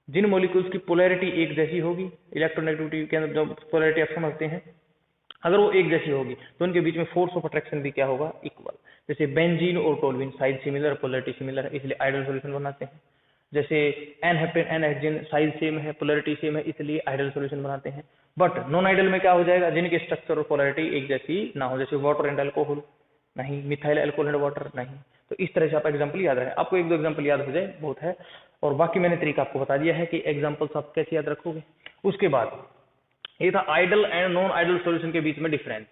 जिन मॉलिक्यूल्स की पोलैरिटी एक जैसी होगी, इलेक्ट्रोनेगेटिविटी के अंदर जो पोलैरिटी आप समझते हैं, अगर वो एक जैसी होगी तो उनके बीच में फोर्स ऑफ अट्रैक्शन भी क्या होगा, इक्वल। जैसे बेंजीन और toluene size similar, polarity similar है, इसलिए आइडल सॉल्यूशन बनाते हैं। जैसे N heptane, N hexane size same है, पोलैरिटी सेम है, इसलिए आइडल सॉल्यूशन बनाते हैं। बट नॉन आइडल में क्या हो जाएगा, जिनके स्ट्रक्चर और पोलैरिटी एक जैसी ना हो, जैसे वाटर एंड अल्कोहल नहीं, मिथाइल अल्कोहल एंड वाटर नहीं। तो इस तरह से आप एग्जांपल याद रखें, आपको 1-2 एग्जांपल याद हो जाए बहुत है, और बाकी मैंने तरीका आपको बता दिया है कि एग्जांपल्स आप कैसे याद रखोगे। उसके बाद ये था ideal and non ideal solution के बीच में डिफरेंस।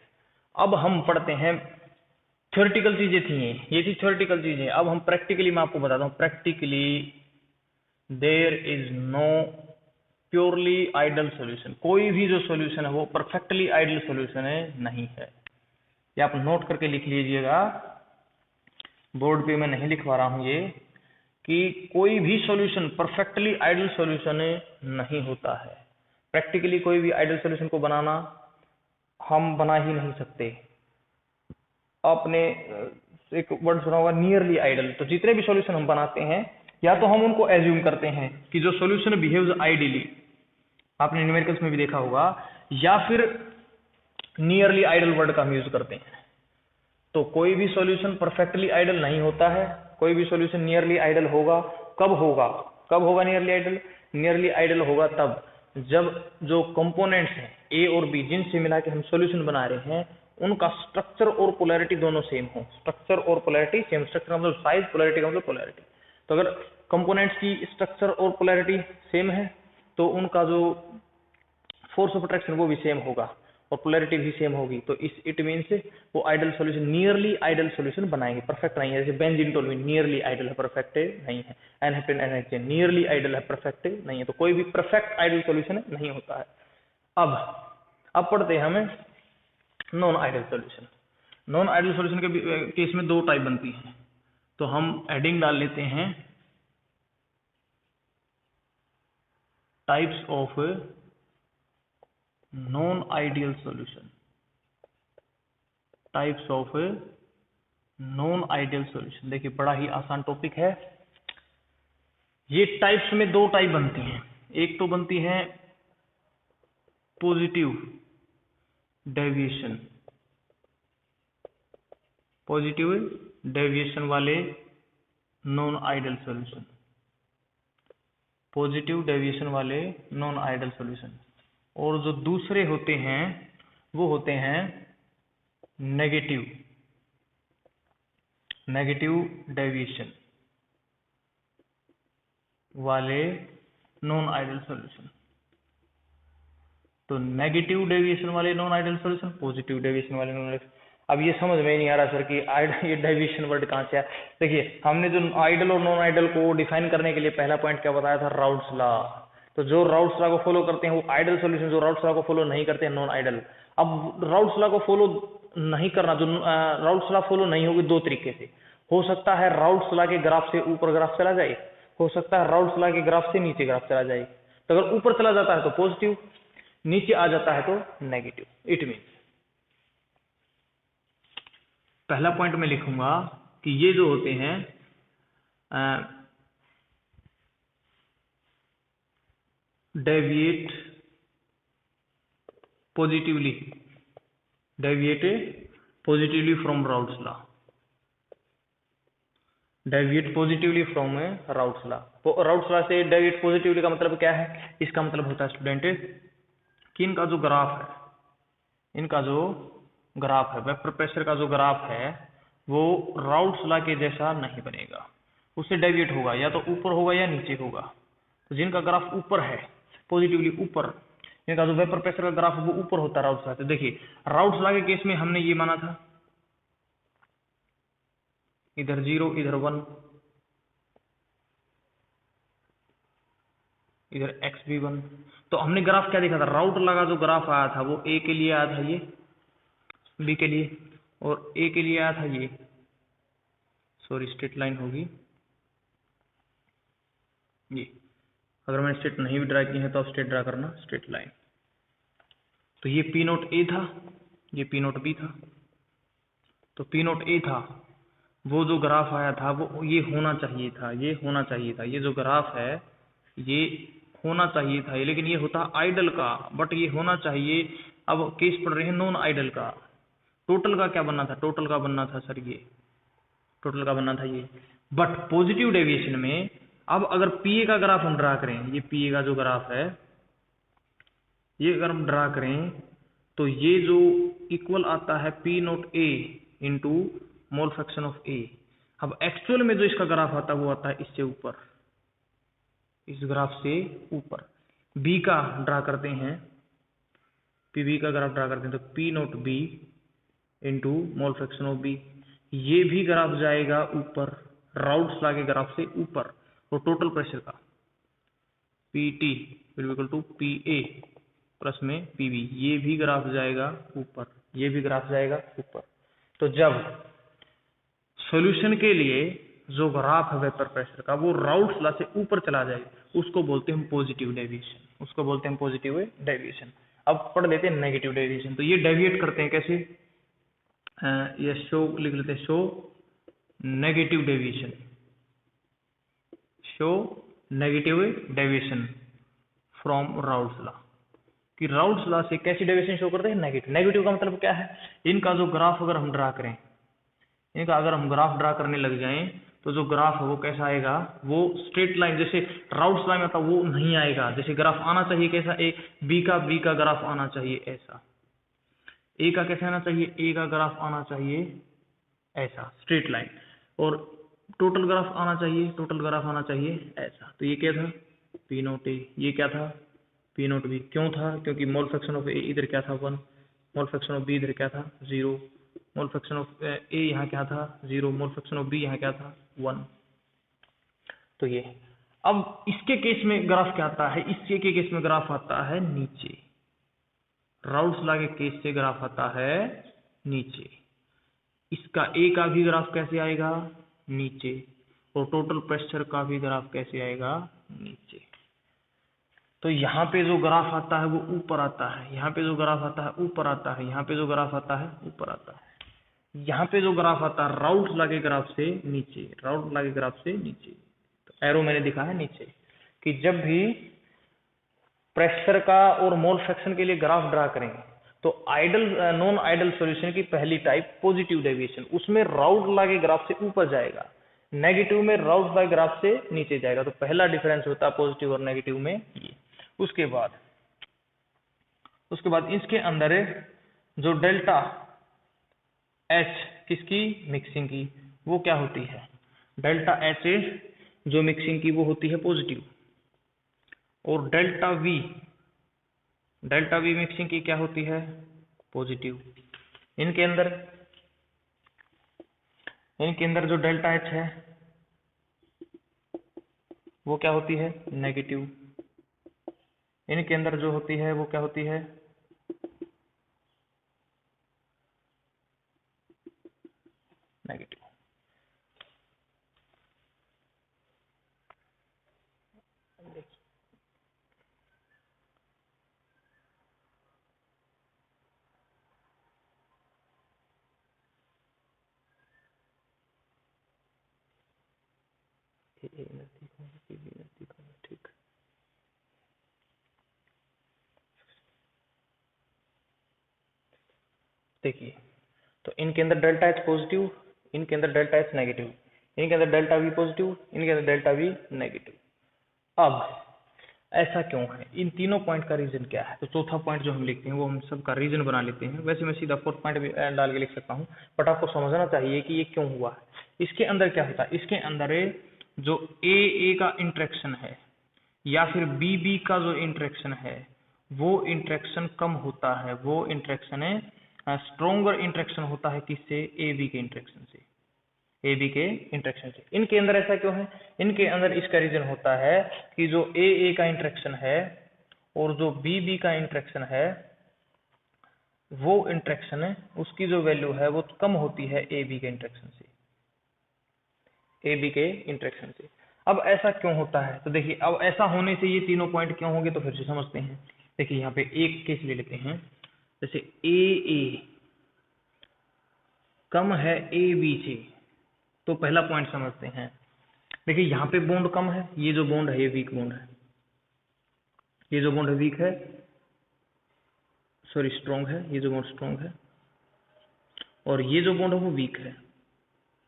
अब हम पढ़ते हैं, थ्योरेटिकल चीजें थी ये थी थ्योरेटिकल चीजें। अब हम प्रैक्टिकली, मैं आपको बताता हूँ practically there is no purely ideal solution. कोई भी जो सॉल्यूशन है वो परफेक्टली आइडल सॉल्यूशन है नहीं है। ये आप नोट करके लिख लीजिएगा, बोर्ड पे मैं नहीं लिखवा रहा हूं ये, कि कोई भी सॉल्यूशन परफेक्टली आइडियल सॉल्यूशन नहीं होता है। प्रैक्टिकली कोई भी आइडियल सॉल्यूशन को बनाना हम बना ही नहीं सकते। आपने एक वर्ड सुना होगा नियरली आइडियल। तो जितने भी सॉल्यूशन हम बनाते हैं या तो हम उनको एज्यूम करते हैं कि जो सॉल्यूशन बिहेव्स आइडियली, आपने न्यूमेरिकल्स में भी देखा होगा, या फिर नियरली आइडियल वर्ड का हम यूज करते हैं। तो कोई भी सॉल्यूशन परफेक्टली आइडियल नहीं होता है, कोई भी सॉल्यूशन नियरली आइडियल होगा। कब होगा? कब होगा नियरली आइडियल? नियरली आइडियल होगा तब जब जो कंपोनेंट्स हैं ए और बी, जिनसे मिला के हम सॉल्यूशन बना रहे हैं, उनका स्ट्रक्चर और पोलैरिटी दोनों सेम हो। स्ट्रक्चर और पोलैरिटी सेम, स्ट्रक्चर का मतलब साइज, पोलैरिटी का मतलब पोलैरिटी। तो अगर कंपोनेंट्स की स्ट्रक्चर और पोलैरिटी सेम है तो उनका जो फोर्स ऑफ अट्रैक्शन वो भी सेम होगा और पोलैरिटी भी सेम होगी। तो इट मीन्स वो ideal solution, nearly ideal solution बनाएंगे, परफेक्ट नहीं है। जैसे बेंजीन टोल्यूइन नियरली आइडियल है, परफेक्ट नहीं है। एनहेप्टेन एनहेक्सेन नियरली आइडियल है, परफेक्ट नहीं है। तो कोई भी परफेक्ट आइडियल सॉल्यूशन नहीं होता है। अब पढ़ते हैं हमें non ideal solution. Non ideal solution के केस में दो टाइप बनती हैं, तो हम हेडिंग डाल लेते हैं types of non ideal solution. Types of non ideal solution. देखिए बड़ा ही आसान टॉपिक है। ये टाइप्स में दो टाइप बनती हैं। एक तो बनती है पॉजिटिव डेविएशन, पॉजिटिव डेविएशन वाले non ideal solution, positive deviation वाले नॉन आइडियल सॉल्यूशन। और जो दूसरे होते हैं वो होते हैं नेगेटिव डेविएशन वाले नॉन आइडियल सॉल्यूशन। तो नेगेटिव डेविएशन वाले non ideal solution, positive deviation वाले नॉन आइडियल। अब ये समझ में नहीं आ रहा सर कि ये डेविएशन वर्ड कहाँ से आया। देखिए हमने जो आइडियल और नॉन आइडियल को डिफाइन करने के लिए पहला पॉइंट क्या बताया था? Routes law. तो जो राउट्स लॉ को फॉलो करते हैं वो आइडियल सॉल्यूशन, जो राउट्स लॉ को फॉलो नहीं करते हैं नॉन आइडियल। अब राउट्स लॉ को फॉलो नहीं करना, जो राउट्स लॉ फॉलो नहीं होगी दो तरीके से हो सकता है। राउट्स लॉ के ग्राफ से ऊपर ग्राफ चला जाए, हो सकता है राउट्स लॉ के ग्राफ से नीचे ग्राफ चला जाए। तो अगर ऊपर चला जाता है तो पॉजिटिव, नीचे आ जाता है तो नेगेटिव। इट मीन्स पहला पॉइंट में लिखूंगा कि ये जो होते हैं deviate positively from routes law, deviate positively from routes law. Routes law से डेविएट पॉजिटिवली का मतलब क्या है? इसका मतलब होता है स्टूडेंट कि इनका जो ग्राफ है, वेपर प्रेशर का जो ग्राफ है वो राउट्स लॉ के जैसा नहीं बनेगा, उससे डेविएट होगा, या तो ऊपर होगा या नीचे होगा। तो जिनका ग्राफ ऊपर है, पॉजिटिवली ऊपर, इनका जो वेपर प्रेशर का ग्राफ है वो ऊपर होता है राउट्स लॉ से। देखिए राउट्स लॉ के केस में हमने ये माना था इधर 0 इधर 1, इधर x भी 1। तो हमने ग्राफ क्या देखा था? राउट लगा जो ग्राफ आया था वो a के लिए आया था, ये b के लिए, और a के लिए आया था ये, सॉरी स्ट्रेट लाइन होगी ये। अगर मैंने स्ट्रेट नहीं भी ड्रा की है तो आप स्ट्रेट ड्रा करना, स्ट्रेट लाइन। तो ये P नोट A था, ये P नोट B था। तो P नोट A था, वो जो ग्राफ आया था वो ये होना चाहिए था, ये होना चाहिए था, ये जो ग्राफ है ये होना चाहिए था, लेकिन ये होता आइडल का, बट ये होना चाहिए। अब केस पढ़ रहे हैं नॉन आइडल का। टोटल का क्या बनना था? टोटल का बनना था सर ये, टोटल का बनना था ये। बट पॉजिटिव डेविएशन में अब अगर पीए का ग्राफ हम ड्रा करें, ये पीए का जो ग्राफ है ये अगर हम ड्रा करें तो ये जो इक्वल आता है P naught A into mole fraction of A. अब एक्चुअल में जो इसका ग्राफ आता है वो आता है इससे ऊपर, इस ग्राफ से ऊपर। बी का ड्रा करते हैं, पीबी का ग्राफ ड्रा करते हैं, तो P naught B into mole fraction of B, ये भी ग्राफ जाएगा ऊपर, राउट्स लॉ के ग्राफ से ऊपर। और टोटल प्रेशर का P T will equal to P A plus में पीबी, ये भी ग्राफ जाएगा ऊपर, ये भी ग्राफ जाएगा ऊपर। तो जब सॉल्यूशन के लिए जो ग्राफ है वेपर प्रेशर का वो राउल्ट्स लॉ से ऊपर चला जाए उसको बोलते हैं पॉजिटिव डेविएशन, उसको बोलते हैं पॉजिटिव डेविएशन। अब पढ़ लेते हैं नेगेटिव डेविएशन। तो ये डेविएट करते हैं कैसे, ये शो लिख लेते हैं, show negative deviation, show negative deviation from Raoult's law, कि राउल्ट्स लॉ से कैसी डेविएशन शो करते हैं, नेगेटिव। नेगेटिव का मतलब क्या है, इनका जो ग्राफ अगर हम ड्रा करें, इनका अगर हम ग्राफ ड्रा करने लग जाएं तो जो ग्राफ है वो कैसा आएगा, वो स्ट्रेट लाइन जैसे राउल्ट्स लॉ में था वो नहीं आएगा। जैसे ग्राफ आना चाहिए कैसा, ए बी का ग्राफ आना चाहिए ऐसा, ए का कैसे आना चाहिए, ए का ग्राफ आना चाहिए ऐसा स्ट्रेट लाइन, और टोटल ग्राफ आना चाहिए, टोटल ग्राफ आना चाहिए ऐसा। तो ये क्या था, पी नोट ए, ये क्या था, पी नोट बी। क्यों था, क्योंकि मोल फ्रैक्शन ऑफ ए इधर क्या था 1, मोल फ्रैक्शन ऑफ बी इधर क्या था 0, मोल फ्रैक्शन ऑफ ए यहाँ क्या था 0, मोल फ्रैक्शन ऑफ बी यहाँ क्या था 1। तो ये अब इसके केस में ग्राफ क्या आता है, इसके के केस में ग्राफ आता है नीचे, राउल्ट्स लॉ के केस से ग्राफ आता है नीचे। इसका ए का भी ग्राफ कैसे आएगा, नीचे, और टोटल प्रेशर का भी ग्राफ कैसे आएगा, नीचे। तो यहाँ पे जो ग्राफ आता है वो ऊपर आता है, यहाँ पे जो ग्राफ आता है ऊपर आता है, यहाँ पे जो ग्राफ आता है ऊपर आता है, यहाँ पे जो ग्राफ आता है राउल्ट्स लॉ के ग्राफ से नीचे, राउल्ट्स लॉ के ग्राफ से नीचे। तो एरो मैंने दिखा है नीचे, कि जब भी प्रेशर का और मोल फ्रैक्शन के लिए ग्राफ ड्रा करेंगे तो आइडल नॉन आइडल सॉल्यूशन की पहली टाइप पॉजिटिव डेविएशन, उसमें राउल्ट्स लॉ के ग्राफ से ऊपर जाएगा, नेगेटिव में राउल्ट्स लॉ के ग्राफ से नीचे जाएगा। तो पहला डिफरेंस होता है पॉजिटिव और नेगेटिव में ये। उसके बाद इसके अंदर जो डेल्टा एच किसकी, मिक्सिंग की, वो क्या होती है, डेल्टा एच जो मिक्सिंग की वो होती है पॉजिटिव, और डेल्टा वी मिक्सिंग की क्या होती है, पॉजिटिव। इनके अंदर जो डेल्टा एच है वो क्या होती है, नेगेटिव। इनके अंदर जो होती है वो क्या होती है, नेगेटिव। ठीक, देखिए, तो इनके अंदर डेल्टा एच पॉजिटिव, इनके अंदर डेल्टा एच नेगेटिव, इनके अंदर डेल्टा वी पॉजिटिव, इनके अंदर डेल्टा वी नेगेटिव। अब ऐसा क्यों है, इन तीनों पॉइंट का रीजन क्या है। तो चौथा पॉइंट जो हम लिखते हैं वो हम सबका रीजन बना लेते हैं। वैसे मैं सीधा फोर्थ पॉइंट भी डाल के लिख सकता हूँ, बट आपको समझना चाहिए कि ये क्यों हुआ है। इसके अंदर क्या होता है, इसके अंदर जो ए का इंटरेक्शन है या फिर बी का जो इंटरेक्शन है वो इंटरेक्शन कम होता है, वो इंटरेक्शन स्ट्रोंगर इंटरेक्शन होता है किससे, ए बी के इंटरेक्शन से, इनके अंदर ऐसा क्यों है, इनके अंदर इसका रीजन होता है कि जो ए का इंटरेक्शन है और जो बी का इंटरेक्शन है वो इंटरेक्शन है उसकी जो वैल्यू है वो कम होती है ए बी के इंटरेक्शन से, अब ऐसा क्यों होता है, तो देखिए अब ऐसा होने से ये तीनों पॉइंट क्यों होंगे तो फिर से समझते हैं। देखिए यहाँ पे एक केस ले लेते हैं, जैसे ए कम है ए बी से, तो पहला पॉइंट समझते हैं। देखिए यहाँ पे बॉन्ड कम है, ये जो बॉन्ड है ये वीक बॉन्ड है, ये जो बॉन्ड है वीक है, सॉरी स्ट्रॉन्ग है, ये जो बॉन्ड स्ट्रॉन्ग है, और ये जो बॉन्ड है वो वीक है,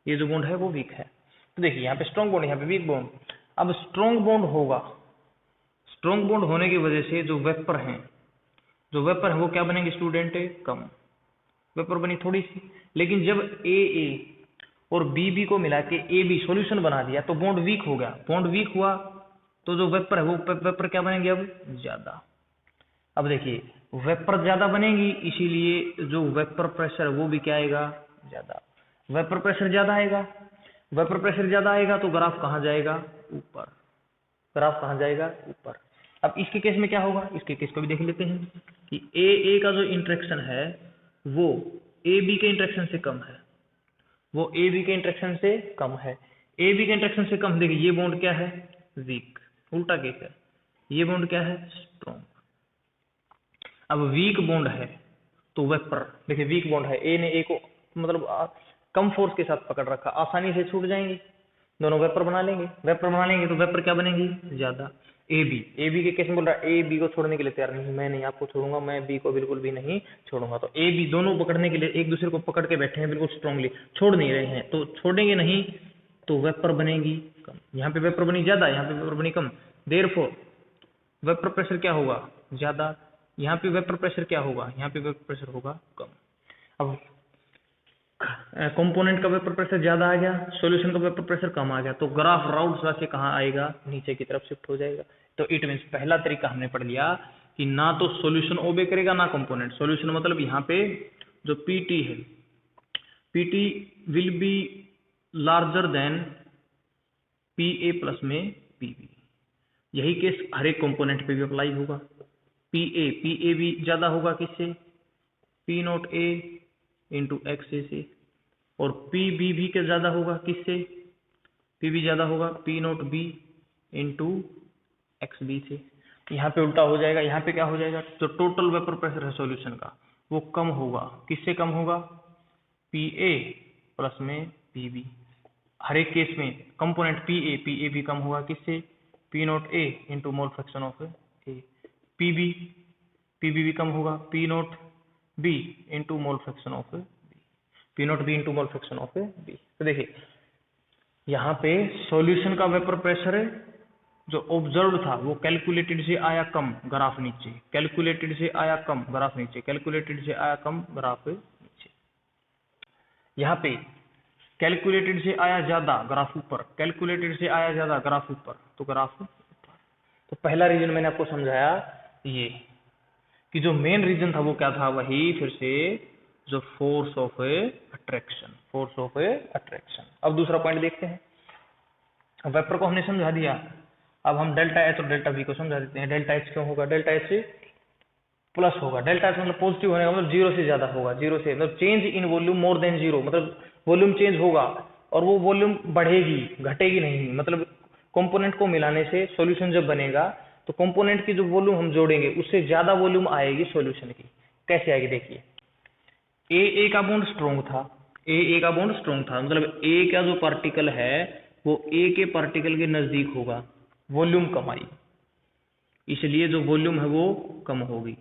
ये जो बॉन्ड है वो वीक है। तो देखिए यहाँ पे स्ट्रॉन्ग बॉन्ड, यहाँ पे वीक बॉन्ड। अब स्ट्रॉन्ग बॉन्ड होगा, स्ट्रॉन्ग बॉन्ड होने की वजह से जो वेपर है वो क्या बनेंगे स्टूडेंट, कम वेपर बनी थोड़ी सी। लेकिन जब ए और बी को मिला के ए बी सोल्यूशन बना दिया तो बॉन्ड वीक हो गया, बॉन्ड वीक हुआ तो जो वेपर है वो वेपर क्या बनेंगे अब ज्यादा। अब देखिए वेपर ज्यादा बनेगी, इसीलिए जो वेपर प्रेशर वो भी क्या आएगा ज्यादा, वेपर प्रेशर ज्यादा आएगा, वेपर प्रेशर ज्यादा आएगा तो ग्राफ कहाँ जाएगा ऊपर, ग्राफ कहाँ जाएगा ऊपर। अब इसके केस में क्या होगा, इसके केस को भी देख लेते हैं कि ए का जो इंटरेक्शन है वो ए बी के इंटरेक्शन से कम है, वो ए बी के इंटरेक्शन से कम है, ए बी के इंटरेक्शन से कम। देखिए ये बॉन्ड क्या है, वीक, उल्टा केस है, ये बॉन्ड क्या है, स्ट्रॉन्ग। अब वीक बॉन्ड है तो वेपर, देखिए वीक बॉन्ड है, ए ने ए को मतलब कम फोर्स के साथ पकड़ रखा, आसानी से छूट जाएंगे, दोनों वेपर बना लेंगे, वेपर बना लेंगे तो वेपर क्या बनेगी, ज्यादा। ए बी के केस में बोल रहा है ए बी को छोड़ने के लिए तैयार नहीं, मैं नहीं आपको छोड़ूंगा, मैं बी को बिल्कुल भी नहीं छोड़ूंगा। तो ए बी दोनों पकड़ने के लिए एक दूसरे को पकड़ के बैठे हैं बिल्कुल स्ट्रांगली, छोड़ नहीं रहे हैं, तो छोड़ेंगे नहीं तो वेपर बनेगी कम। यहाँ पे वेपर बनी ज्यादा, यहाँ पे वेपर बनी कम, देयरफॉर वेपर प्रेशर क्या होगा, ज्यादा। यहाँ पे वेपर प्रेशर क्या होगा, यहाँ पे वेपर प्रेशर होगा कम। अब कंपोनेंट का वेपर प्रेशर ज्यादा आ गया, सॉल्यूशन का वेपर प्रेशर कम आ गया, तो ग्राफ राउंड से कहाँ आएगा, नीचे की तरफ शिफ्ट हो जाएगा। तो इट मीन्स पहला तरीका हमने पढ़ लिया कि ना तो सॉल्यूशन ओबे करेगा ना कंपोनेंट। सॉल्यूशन मतलब यहाँ पे जो पीटी है, PT will be larger than PA plus में पीबी। यही केस हर एक कंपोनेंट पे भी अप्लाई होगा। पीए भी ज्यादा होगा किससे, P naught A into X A से, और पीबी भी क्या ज्यादा होगा किससे, पीबी ज्यादा होगा P naught B into X B से। यहाँ पे उल्टा हो जाएगा, यहाँ पे क्या हो जाएगा, जो टोटल वेपर प्रेशर है सॉल्यूशन का वो कम होगा, किससे कम होगा, पी ए प्लस में पी बी। हर एक केस में कंपोनेंट पी ए भी कम होगा किससे, P naught A into mole fraction of A. P B भी कम होगा P naught B into mole fraction of B, P naught B into mole fraction of B. तो देखिए यहाँ पे सॉल्यूशन का वेपर प्रेशर जो ऑब्जर्व था वो कैलकुलेटेड से आया कम, ग्राफ नीचे, कैलकुलेटेड से आया कम, ग्राफ नीचे, कैलकुलेटेड से आया कम, ग्राफ नीचे। यहाँ पे कैलकुलेटेड से आया ज्यादा, ग्राफ ऊपर, कैलकुलेटेड से आया ज्यादा, ग्राफ ऊपर, तो ग्राफ ऊपर। तो पहला रीजन मैंने आपको समझाया ये कि जो मेन रीजन था वो क्या था, वही फिर से जो force of attraction, force of attraction. अब दूसरा पॉइंट देखते हैं। वेपर को हमने समझा दिया, अब हम डेल्टा एच और डेल्टा वी को समझा देते हैं। डेल्टा एच क्यों होगा, डेल्टा एच से प्लस होगा, डेल्टा एच मतलब पॉजिटिव होने का मतलब जीरो से ज्यादा होगा, जीरो से मतलब change in volume more than zero, मतलब वॉल्यूम चेंज होगा और वो वॉल्यूम बढ़ेगी, घटेगी नहीं। मतलब कंपोनेंट को मिलाने से सॉल्यूशन जब बनेगा तो कंपोनेंट की जो वॉल्यूम हम जोड़ेंगे उससे ज्यादा वॉल्यूम आएगी सॉल्यूशन की। कैसे आएगी देखिए, ए का बॉन्ड स्ट्रॉन्ग था, ए का बॉन्ड स्ट्रॉन्ग था, मतलब ए का जो पार्टिकल है वो ए के पार्टिकल के नजदीक होगा, वॉल्यूम कम आई, इसलिए जो वॉल्यूम है वो कम होगी।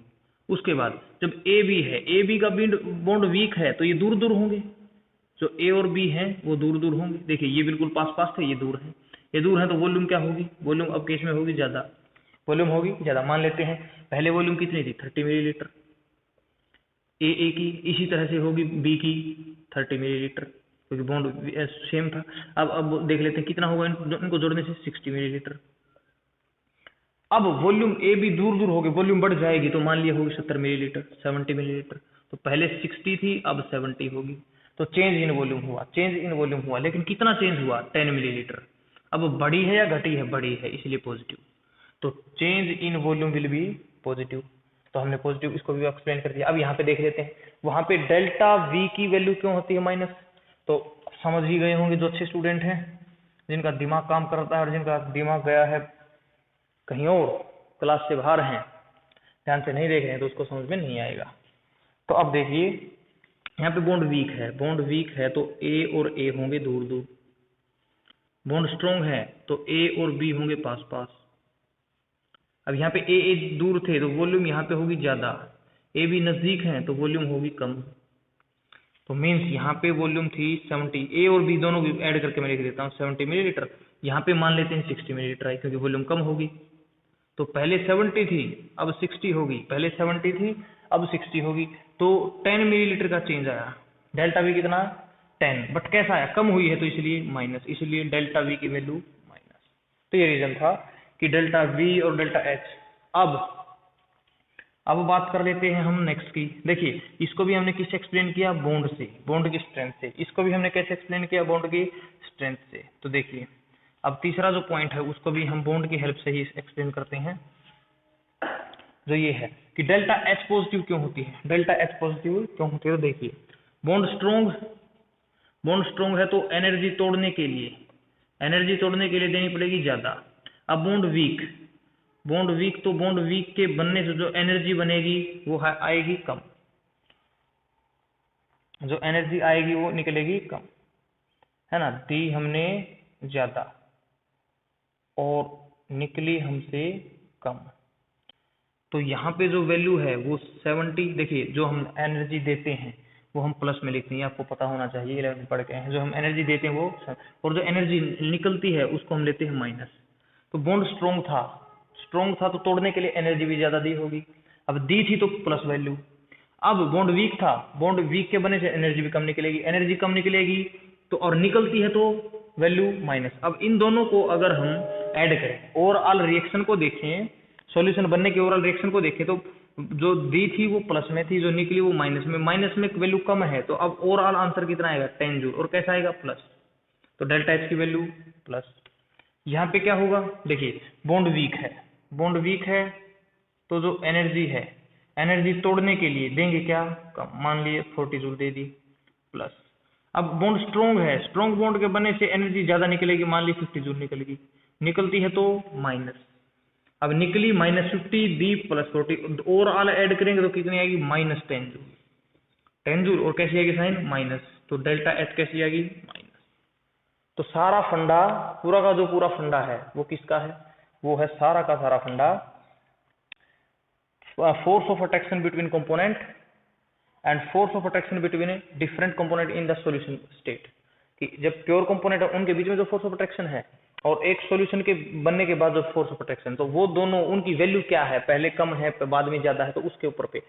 उसके बाद जब ए बी है, ए बी का बॉन्ड वीक है तो ये दूर दूर होंगे, जो ए और बी है वो दूर दूर होंगे। देखिए ये बिल्कुल पास पास थे, ये दूर है, ये दूर है तो वॉल्यूम क्या होगी, वॉल्यूम अब केस में होगी ज्यादा, वॉल्यूम होगी ज्यादा। मान लेते हैं पहले वॉल्यूम कितनी थी, 30 मिलीलीटर ए की, इसी तरह से होगी बी की 30 मिलीलीटर, क्योंकि बॉन्ड सेम था। अब देख लेते हैं कितना होगा इनको जोड़ने से, 60 मिलीलीटर। अब वॉल्यूम ए भी दूर दूर हो गए, वॉल्यूम बढ़ जाएगी तो मान लिया होगी 70 मिलीलीटर, 70 मिलीलीटर। तो पहले 60 थी अब 70 होगी, तो चेंज इन वॉल्यूम हुआ, चेंज इन वॉल्यूम हुआ, लेकिन कितना चेंज हुआ, 10 मिलीलीटर। अब बढ़ी है या घटी है, बढ़ी है, इसलिए पॉजिटिव। तो change in volume will be positive, तो हमने पॉजिटिव इसको भी एक्सप्लेन कर दिया। अब यहाँ पे देख लेते हैं वहां पे डेल्टा वी की वैल्यू क्यों होती है माइनस, तो समझ ही गए होंगे जो अच्छे स्टूडेंट हैं, जिनका दिमाग काम करता है और जिनका दिमाग गया है कहीं और, क्लास से बाहर हैं, ध्यान से नहीं देख रहे हैं तो उसको समझ में नहीं आएगा। तो अब देखिए यहाँ पे बॉन्ड वीक है, बॉन्ड वीक है तो ए और ए होंगे दूर दूर, बॉन्ड स्ट्रॉन्ग है तो ए और बी होंगे पास पास। अब यहाँ पे ए दूर थे तो वॉल्यूम यहाँ पे होगी ज्यादा, ए भी नजदीक है तो वॉल्यूम होगी कम। तो मीन्स यहाँ पे वॉल्यूम थी 70, ए और बी दोनों भी ऐड करके मैं लिख देता हूँ 70 मिलीलीटर, यहाँ पे मान लेते हैं 60 मिलीलीटर आई, क्योंकि वॉल्यूम कम होगी। तो पहले 70 थी अब 60 होगी, पहले 70 थी अब 60 होगी, तो 10 मिलीलीटर का चेंज आया। डेल्टा वी कितना, 10, बट कैसा आया, कम हुई है तो इसलिए माइनस, इसलिए डेल्टा वी की वैल्यू माइनस। तो ये रीजन था कि डेल्टा वी और डेल्टा एच। अब बात कर लेते हैं हम नेक्स्ट की। देखिए इसको भी हमने किससे एक्सप्लेन किया, बॉन्ड से, बॉन्ड की स्ट्रेंथ से। इसको भी हमने कैसे एक्सप्लेन किया, बॉन्ड की स्ट्रेंथ से। तो देखिए अब तीसरा जो पॉइंट है उसको भी हम बॉन्ड की हेल्प से ही एक्सप्लेन करते हैं, जो ये है कि डेल्टा एच पॉजिटिव क्यों होती है, डेल्टा एच पॉजिटिव क्यों होती है। तो देखिए बॉन्ड स्ट्रॉन्ग है तो एनर्जी तोड़ने के लिए एनर्जी तोड़ने के लिए देनी पड़ेगी ज्यादा। अब बॉन्ड वीक तो बॉन्ड वीक के बनने से जो एनर्जी बनेगी वो आएगी कम, जो एनर्जी आएगी वो निकलेगी कम, है ना। दी हमने ज्यादा और निकली हमसे कम, तो यहाँ पे जो वैल्यू है वो 70। देखिए जो हम एनर्जी देते हैं वो हम प्लस में लिखते हैं, आपको पता होना चाहिए, 11 पढ़ के हैं। जो हम एनर्जी देते हैं वो, और जो एनर्जी निकलती है उसको हम लेते हैं माइनस। तो बॉन्ड स्ट्रॉन्ग था तो तोड़ने के लिए एनर्जी भी ज्यादा दी होगी, अब दी थी तो प्लस वैल्यू। अब बॉन्ड वीक था, बॉन्ड वीक के बनने से एनर्जी भी कम निकलेगी, एनर्जी कम निकलेगी तो और निकलती है तो वैल्यू माइनस। अब इन दोनों को अगर हम ऐड करें, ओवरऑल रिएक्शन को देखें, सॉल्यूशन बनने के ओवरऑल रिएक्शन को देखें, तो जो दी थी वो प्लस में थी, जो निकली वो माइनस में वैल्यू कम है, तो अब ओवरऑल आंसर कितना आएगा 10 जूल, और कैसा आएगा प्लस, तो डेल्टा एच की वैल्यू प्लस। यहाँ पे क्या होगा, देखिए बॉन्ड वीक है तो जो एनर्जी है, एनर्जी तोड़ने के लिए देंगे क्या कम, मान लिए 40 जूल दे दी प्लस। अब बॉन्ड स्ट्रॉन्ग है, स्ट्रॉन्ग बॉन्ड के बनने से एनर्जी ज्यादा निकलेगी, मान ली 50 जूल निकलेगी, निकलती है तो माइनस। अब निकली -50 दी +40, ओवरऑल ऐड करेंगे तो कितनी आएगी -10 जूल, और कैसी आएगी साइन माइनस, तो डेल्टा एच कैसी आएगी माइनस। तो सारा फंडा, पूरा का जो पूरा फंडा है वो किसका है, वो है सारा का सारा फंडा force of attraction between component and force of attraction between different component in the solution state. कि जब प्योर कंपोनेंट है उनके बीच में जो फोर्स ऑफ अट्रैक्शन है, और एक सॉल्यूशन के बनने के बाद जो फोर्स ऑफ अट्रैक्शन, तो वो दोनों उनकी वैल्यू क्या है, पहले कम है बाद में ज्यादा है, तो उसके ऊपर पे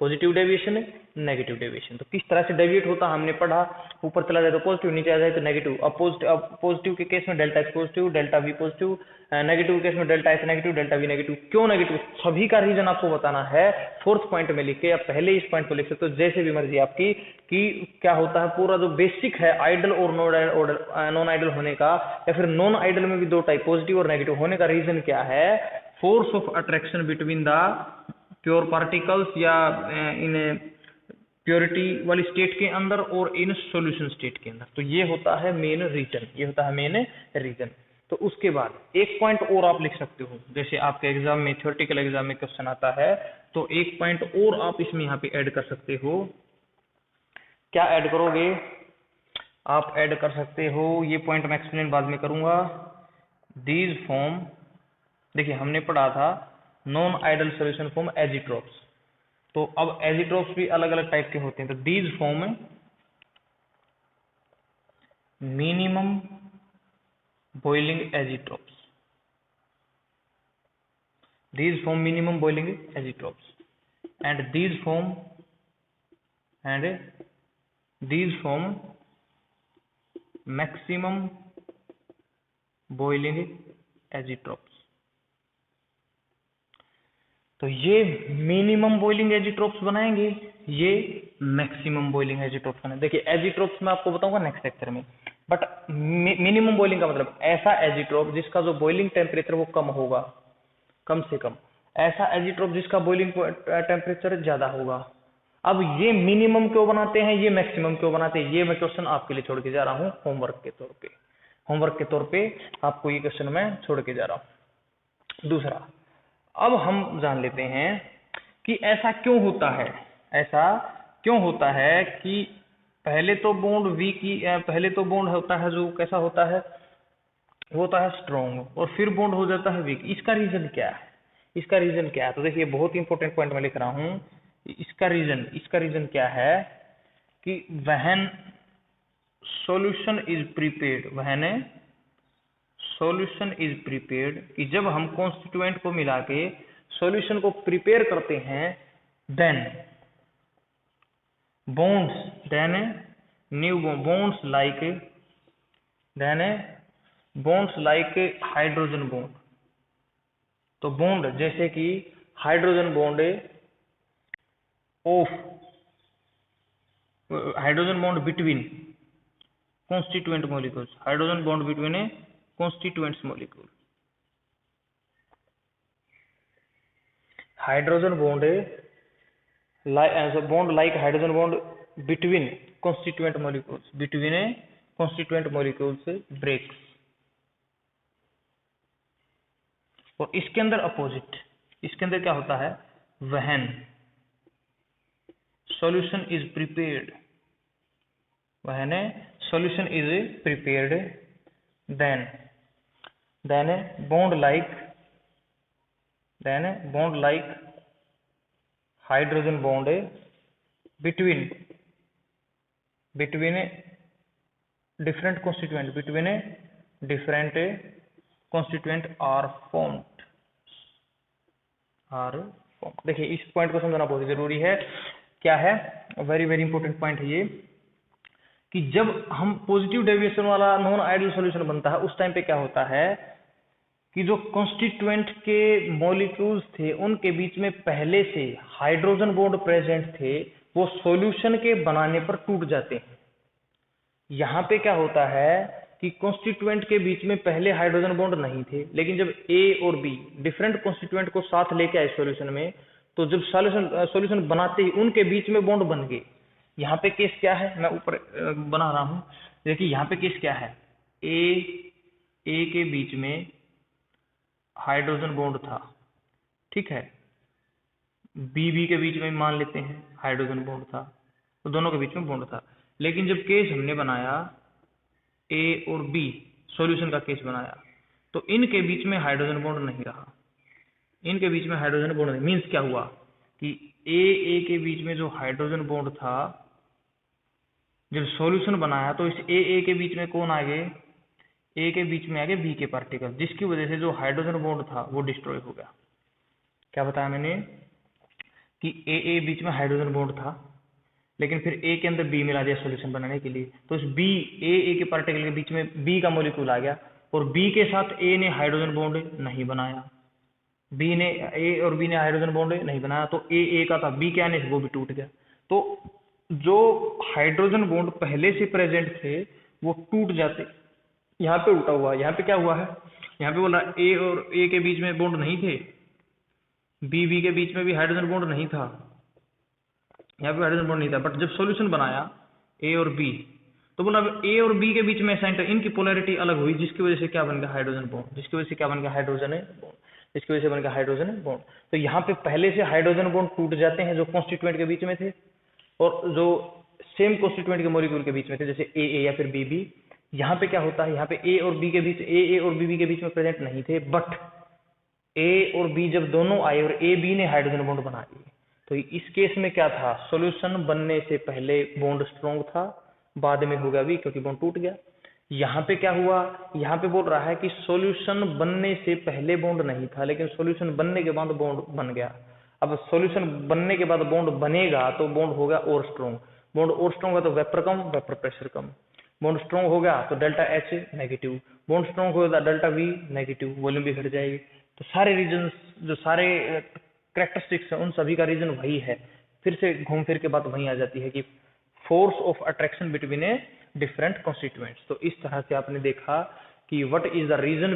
पॉजिटिव डेविएशन है, नेगेटिव डेविएशन। तो किस तरह से डेविएट होता हमने पढ़ा, ऊपर चला जाए तो पॉजिटिव, नीचे आ जाए तो नेगेटिव। अब पॉजिटिव के केस में delta H positive, delta V positive, negative case में delta H negative, delta V negative. क्यों नेगेटिव, सभी का रीजन आपको बताना है, फोर्थ पॉइंट में लिख के, या पहले इस पॉइंट को लिख सकते हो, जैसे भी मर्जी आपकी, कि क्या होता है पूरा जो बेसिक है आइडल और नॉन आइडल होने का, या फिर नॉन आइडल में भी दो टाइप पॉजिटिव और नेगेटिव होने का रीजन क्या है, force of attraction between the pure particles, या इन प्योरिटी वाली स्टेट के अंदर और इन सॉल्यूशन स्टेट के अंदर। तो ये होता है मेन रीजन, तो उसके बाद एक पॉइंट और आप लिख सकते हो, जैसे आपके एग्जाम में, थ्योरेटिकल एग्जाम में क्वेश्चन आता है, तो एक पॉइंट और आप इसमें यहाँ पे ऐड कर सकते हो। क्या ऐड करोगे, आप ऐड कर सकते हो, ये पॉइंट मैं एक्सप्लेन बाद में करूंगा। दीज फॉर्म, देखिए हमने पढ़ा था नॉन आइडल सॉल्यूशन फॉर्म एजिट्रोप्स, तो अब एजिट्रोप्स भी अलग अलग टाइप के होते हैं। तो these form minimum boiling azeotropes, these form minimum boiling azeotropes, and these form maximum boiling azeotropes। तो ये मिनिमम बॉइलिंग एजिट्रोप्स बनाएंगे, ये मैक्सिमम बॉइलिंग एजिट्रोप्स बनाएंगे। देखिए एजिट्रोप्स मैं आपको बताऊंगा नेक्स्ट लेक्चर में, बट मिनिमम बॉइलिंग का मतलब ऐसा एजिट्रोप जिसका जो बॉइलिंग टेम्परेचर वो कम होगा, कम से कम, ऐसा एजिट्रोप जिसका बॉइलिंग टेम्परेचर ज्यादा होगा। अब ये मिनिमम क्यों बनाते हैं, ये मैक्सिमम क्यों बनाते हैं, ये मैं क्वेश्चन आपके लिए छोड़ के जा रहा हूँ होमवर्क के तौर पे आपको ये क्वेश्चन मैं छोड़ के जा रहा हूँ। दूसरा, अब हम जान लेते हैं कि ऐसा क्यों होता है कि पहले तो बॉन्ड होता है जो कैसा होता है, वो होता है स्ट्रॉन्ग, और फिर बॉन्ड हो जाता है वीक। इसका रीजन क्या है, तो देखिए बहुत इंपॉर्टेंट पॉइंट मैं लिख रहा हूं। इसका रीजन क्या है कि व्हेन सॉल्यूशन इज प्रिपेयर्ड, कि जब हम कॉन्स्टिट्यूएंट को मिला के सॉल्यूशन को प्रिपेयर करते हैं, then new bonds like hydrogen bond. तो बॉन्ड जैसे कि hydrogen bond between constituent molecules, hydrogen bond between a constituents molecule, hydrogen bond like hydrogen bond between constituent molecules breaks, और इसके अंदर अपोजिट, इसके अंदर क्या होता है, when solution is prepared, when solution is prepared then bond like hydrogen bond between different constituent are formed। देखिए इस पॉइंट को समझना बहुत जरूरी है। क्या है, वेरी वेरी इंपॉर्टेंट पॉइंट है ये, कि जब हम पॉजिटिव डेविएशन वाला नॉन आइडियल सॉल्यूशन बनता है उस टाइम पे क्या होता है कि जो कॉन्स्टिट्यूएंट के मॉलिक्यूल्स थे उनके बीच में पहले से हाइड्रोजन बॉन्ड प्रेजेंट थे, वो सॉल्यूशन के बनाने पर टूट जाते हैं। यहाँ पे क्या होता है कि कॉन्स्टिट्यूएंट के बीच में पहले हाइड्रोजन बॉन्ड नहीं थे, लेकिन जब ए और बी डिफरेंट कॉन्स्टिट्यूएंट को साथ लेके आए सॉल्यूशन में, तो जब सॉल्यूशन बनाते ही उनके बीच में बॉन्ड बन गए। यहाँ पे केस क्या है, मैं ऊपर बना रहा हूं, देखिए यहाँ पे केस क्या है, ए के बीच में हाइड्रोजन बॉन्ड था, ठीक है, बी के बीच में मान लेते हैं हाइड्रोजन बॉन्ड था, तो दोनों के बीच में बॉन्ड था। लेकिन जब केस हमने बनाया ए और बी, सॉल्यूशन का केस बनाया, तो इनके बीच में हाइड्रोजन बॉन्ड नहीं रहा, इनके बीच में हाइड्रोजन बॉन्ड नहीं। मीन्स क्या हुआ कि ए के बीच में जो हाइड्रोजन बॉन्ड था, जब सॉल्यूशन बनाया तो इस ए के बीच में कौन आ गए, ए के बीच में आ गए बी के पार्टिकल, जिसकी वजह से जो हाइड्रोजन बॉन्ड था वो डिस्ट्रॉय हो गया। क्या बताया मैंने कि ए बीच में हाइड्रोजन बॉन्ड था, लेकिन फिर ए के अंदर बी मिला दिया सॉल्यूशन बनाने के लिए, तो इस बी ए के पार्टिकल के बीच में बी का मॉलिक्यूल आ गया, और बी के साथ ए ने हाइड्रोजन बॉन्ड नहीं बनाया, ए और बी ने हाइड्रोजन बॉन्ड नहीं बनाया, तो ए का था, बी के आने से वो भी टूट गया। तो जो हाइड्रोजन बॉन्ड पहले से प्रेजेंट थे वो टूट जाते। यहाँ पे उल्टा हुआ, यहाँ पे क्या हुआ है, यहाँ पे बोला ए और ए के बीच में बॉन्ड नहीं थे, बी के बीच में भी हाइड्रोजन बॉन्ड नहीं था, यहाँ पे हाइड्रोजन बॉन्ड नहीं था, बट जब सॉल्यूशन बनाया ए और बी, तो बोला ए और बी के बीच में सेंटर, इनकी पोलैरिटी अलग हुई, जिसकी वजह से क्या बन गया, हाइड्रोजन बॉन्ड, जिसकी वजह से क्या बन गया, हाइड्रोजन बॉन्ड, जिसकी वजह से बन गया हाइड्रोजन बॉन्ड। तो यहाँ पे पहले से हाइड्रोजन बॉन्ड टूट जाते हैं जो कॉन्स्टिट्यूएंट के बीच में थे, और जो सेम कॉन्स्टिट्यूएंट के मॉलिक्यूल के बीच में थे, जैसे ए या फिर बी। यहाँ पे क्या होता है, यहाँ पे ए और बी के बीच, ए और बी के बीच में प्रेजेंट नहीं थे, बट ए और बी जब दोनों आए और ए बी ने हाइड्रोजन बॉन्ड बना दिए, तो इस केस में क्या था, सॉल्यूशन बनने से पहले बॉन्ड स्ट्रॉन्ग था, बाद में हो गया वीक क्योंकि बॉन्ड टूट गया। यहाँ पे क्या हुआ, यहाँ पे बोल रहा है कि सॉल्यूशन बनने से पहले बॉन्ड नहीं था, लेकिन सॉल्यूशन बनने के बाद बॉन्ड बन गया। अब सॉल्यूशन बनने के बाद बॉन्ड बनेगा तो बॉन्ड होगा और स्ट्रॉन्ग, बॉन्ड और स्ट्रॉन्ग है तो वेपर कम, वेपर प्रेशर कम, बॉन्ड स्ट्रॉन्ग हो गया तो delta H negative, bond strong होगा डेल्टा वी नेगेटिव, वॉल्यूम भी घट जाएगी। तो सारे रीजन, जो सारे कैरेक्टरिस्टिक्स है, उन सभी का रीजन वही है। फिर से घूम फिर के बात वही आ जाती है कि force of attraction between A different constituents. तो इस तरह से आपने देखा कि what is the reason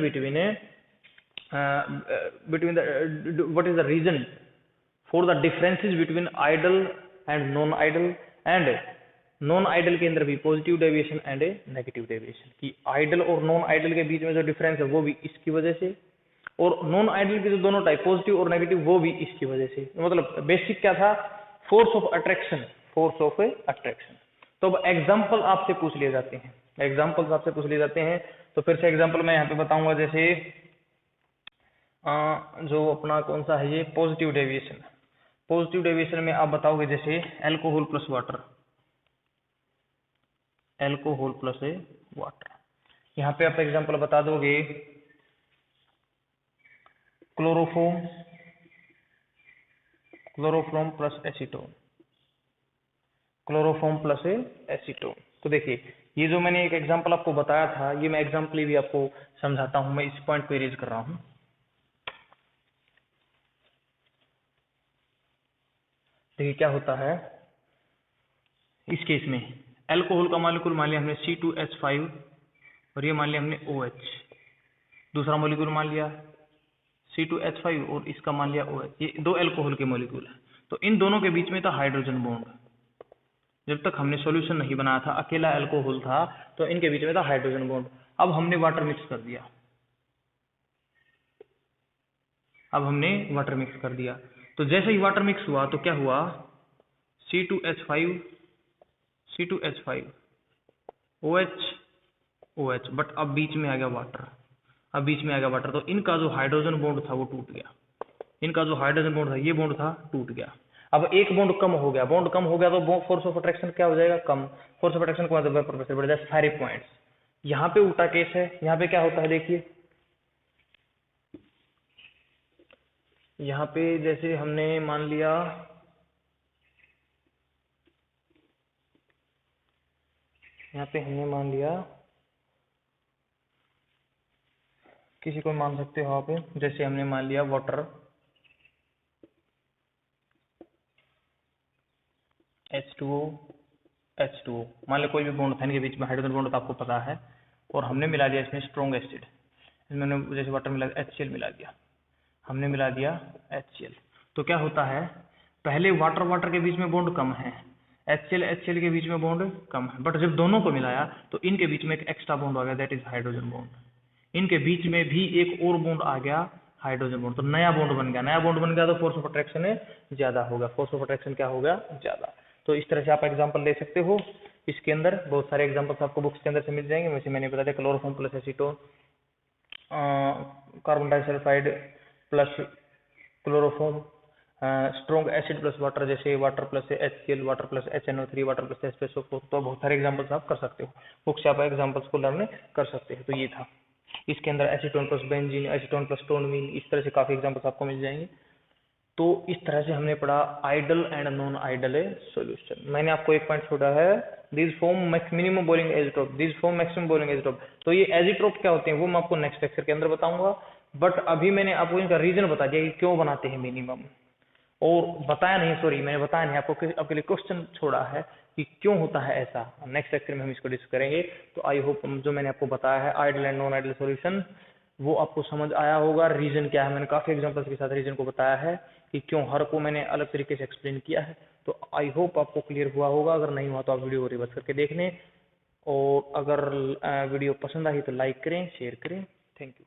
what is the reason for the differences between ideal and non ideal, and non ideal के अंदर भी positive deviation and negative deviation, कि आइडल और नॉन आइडल के बीच में जो डिफरेंस है वो भी इसकी वजह से, और नॉन आइडल के जो दोनों टाइप पॉजिटिव और नेगेटिव वो भी इसकी वजह से। मतलब बेसिक क्या था, force of attraction, force of attraction. तो अब एग्जांपल आपसे पूछ लिए जाते हैं, एग्जांपल्स आपसे पूछ लिए जाते हैं। तो फिर से एग्जांपल मैं यहाँ पे बताऊंगा, जैसे जो अपना कौन सा है ये पॉजिटिव डेविएशन। पॉजिटिव डेविएशन में आप बताओगे जैसे alcohol plus water, alcohol plus water. यहाँ पे आप एग्जांपल बता दोगे chloroform, chloroform plus acetone, chloroform plus acetone. तो देखिए ये जो मैंने एक एग्जांपल आपको बताया था, ये मैं एग्जांपल भी आपको समझाता हूं, मैं इस पॉइंट पे रेज कर रहा हूं। देखिए क्या होता है इस केस में, एल्कोहल का मॉलिक्यूल मान लिया हमने C2H5 और ये मान लिया हमने OH, दूसरा मॉलिक्यूल मान लिया C2H5 और इसका मान लिया OH, ये दो एल्कोहल के मॉलिक्यूल है। तो इन दोनों के बीच में था हाइड्रोजन बॉन्ड, जब तक हमने सॉल्यूशन नहीं बनाया था, अकेला एल्कोहल था, तो इनके बीच में था हाइड्रोजन बॉन्ड। अब हमने वाटर मिक्स कर दिया, अब हमने वाटर मिक्स कर दिया, तो जैसे ही वाटर मिक्स हुआ तो क्या हुआ, C2H5 OH, बट अब बीच में आ गया वाटर, तो इनका जो हाइड्रोजन बॉन्ड था वो टूट गया, इनका जो हाइड्रोजन बॉन्ड था, ये बॉन्ड था, टूट गया। अब एक बॉन्ड कम हो गया, तो फोर्स ऑफ अट्रैक्शन क्या हो जाएगा, कम। फोर्स ऑफ अट्रैक्शन का मतलब प्रोफेसर बढ़ जाए सारे पॉइंट्स। यहाँ पे उल्टा केस है, यहाँ पे क्या होता है देखिए, यहाँ पे जैसे हमने मान लिया, किसी को मान सकते हो आप, जैसे हमने मान लिया वाटर H2O, मान लो कोई भी बॉन्ड था इनके बीच में, हाइड्रोजन बॉन्ड तो आपको पता है, और हमने मिला दिया इसमें स्ट्रॉन्ग एसिड, इसमें जैसे वाटर मिला HCl मिला दिया, हमने मिला दिया HCl, तो क्या होता है, पहले वाटर के बीच में बॉन्ड कम है, HCl के बीच में बॉन्ड कम है, बट जब दोनों को मिलाया तो इनके बीच में एक एक्स्ट्रा बॉन्ड आ गया, दैट इज हाइड्रोजन बॉन्ड। इनके बीच में भी एक और बॉन्ड आ गया, हाइड्रोजन बॉन्ड, तो नया बॉन्ड बन गया, तो फोर्स ऑफ अट्रैक्शन ज्यादा होगा, फोर्स ऑफ अट्रैक्शन क्या होगा, ज्यादा। तो इस तरह से आप एग्जांपल ले सकते हो, इसके अंदर बहुत सारे एग्जांपल्स आपको बुक्स के अंदर से मिल जाएंगे, वैसे मैंने बता दिया chloroform plus acetone, carbon disulphide plus chloroform, strong acid plus water, जैसे water plus HCl, water plus HNO3, water plus H2SO4, तो बहुत सारे एग्जांपल्स आप कर सकते हो, बुक से आप एग्जांपल्स को लर्न कर सकते हो। तो ये था, इसके अंदर acetone plus benzene, acetone plus टोनमीन, इस तरह से काफी एग्जांपल्स आपको मिल जाएंगे। तो इस तरह से हमने पढ़ा ideal and non ideal solution. मैंने आपको एक पॉइंट छोड़ा है, this form minimum boiling azeotrope, this form maximum boiling azeotrope. तो ये एजिट्रोप क्या होते हैं वो मैं आपको नेक्स्ट लेक्चर के अंदर बताऊंगा, बट अभी मैंने आपको इनका रीजन बता दिया कि क्यों बनाते हैं मिनिमम, और बताया नहीं, सॉरी मैंने बताया नहीं आपको, आपके लिए क्वेश्चन छोड़ा है कि क्यों होता है ऐसा, नेक्स्ट लेक्चर में हम इसको डिस्कस करेंगे। तो आई होप जो मैंने आपको बताया है ideal and non ideal solution वो आपको समझ आया होगा, रीजन क्या है, मैंने काफी एग्जांपल्स के साथ रीजन को बताया है कि क्यों, हर को मैंने अलग तरीके से एक्सप्लेन किया है। तो आई होप आपको क्लियर हुआ होगा, अगर नहीं हुआ तो आप वीडियो को रिवर्स करके देख लें, और अगर वीडियो पसंद आई तो लाइक करें, शेयर करें। Thank you.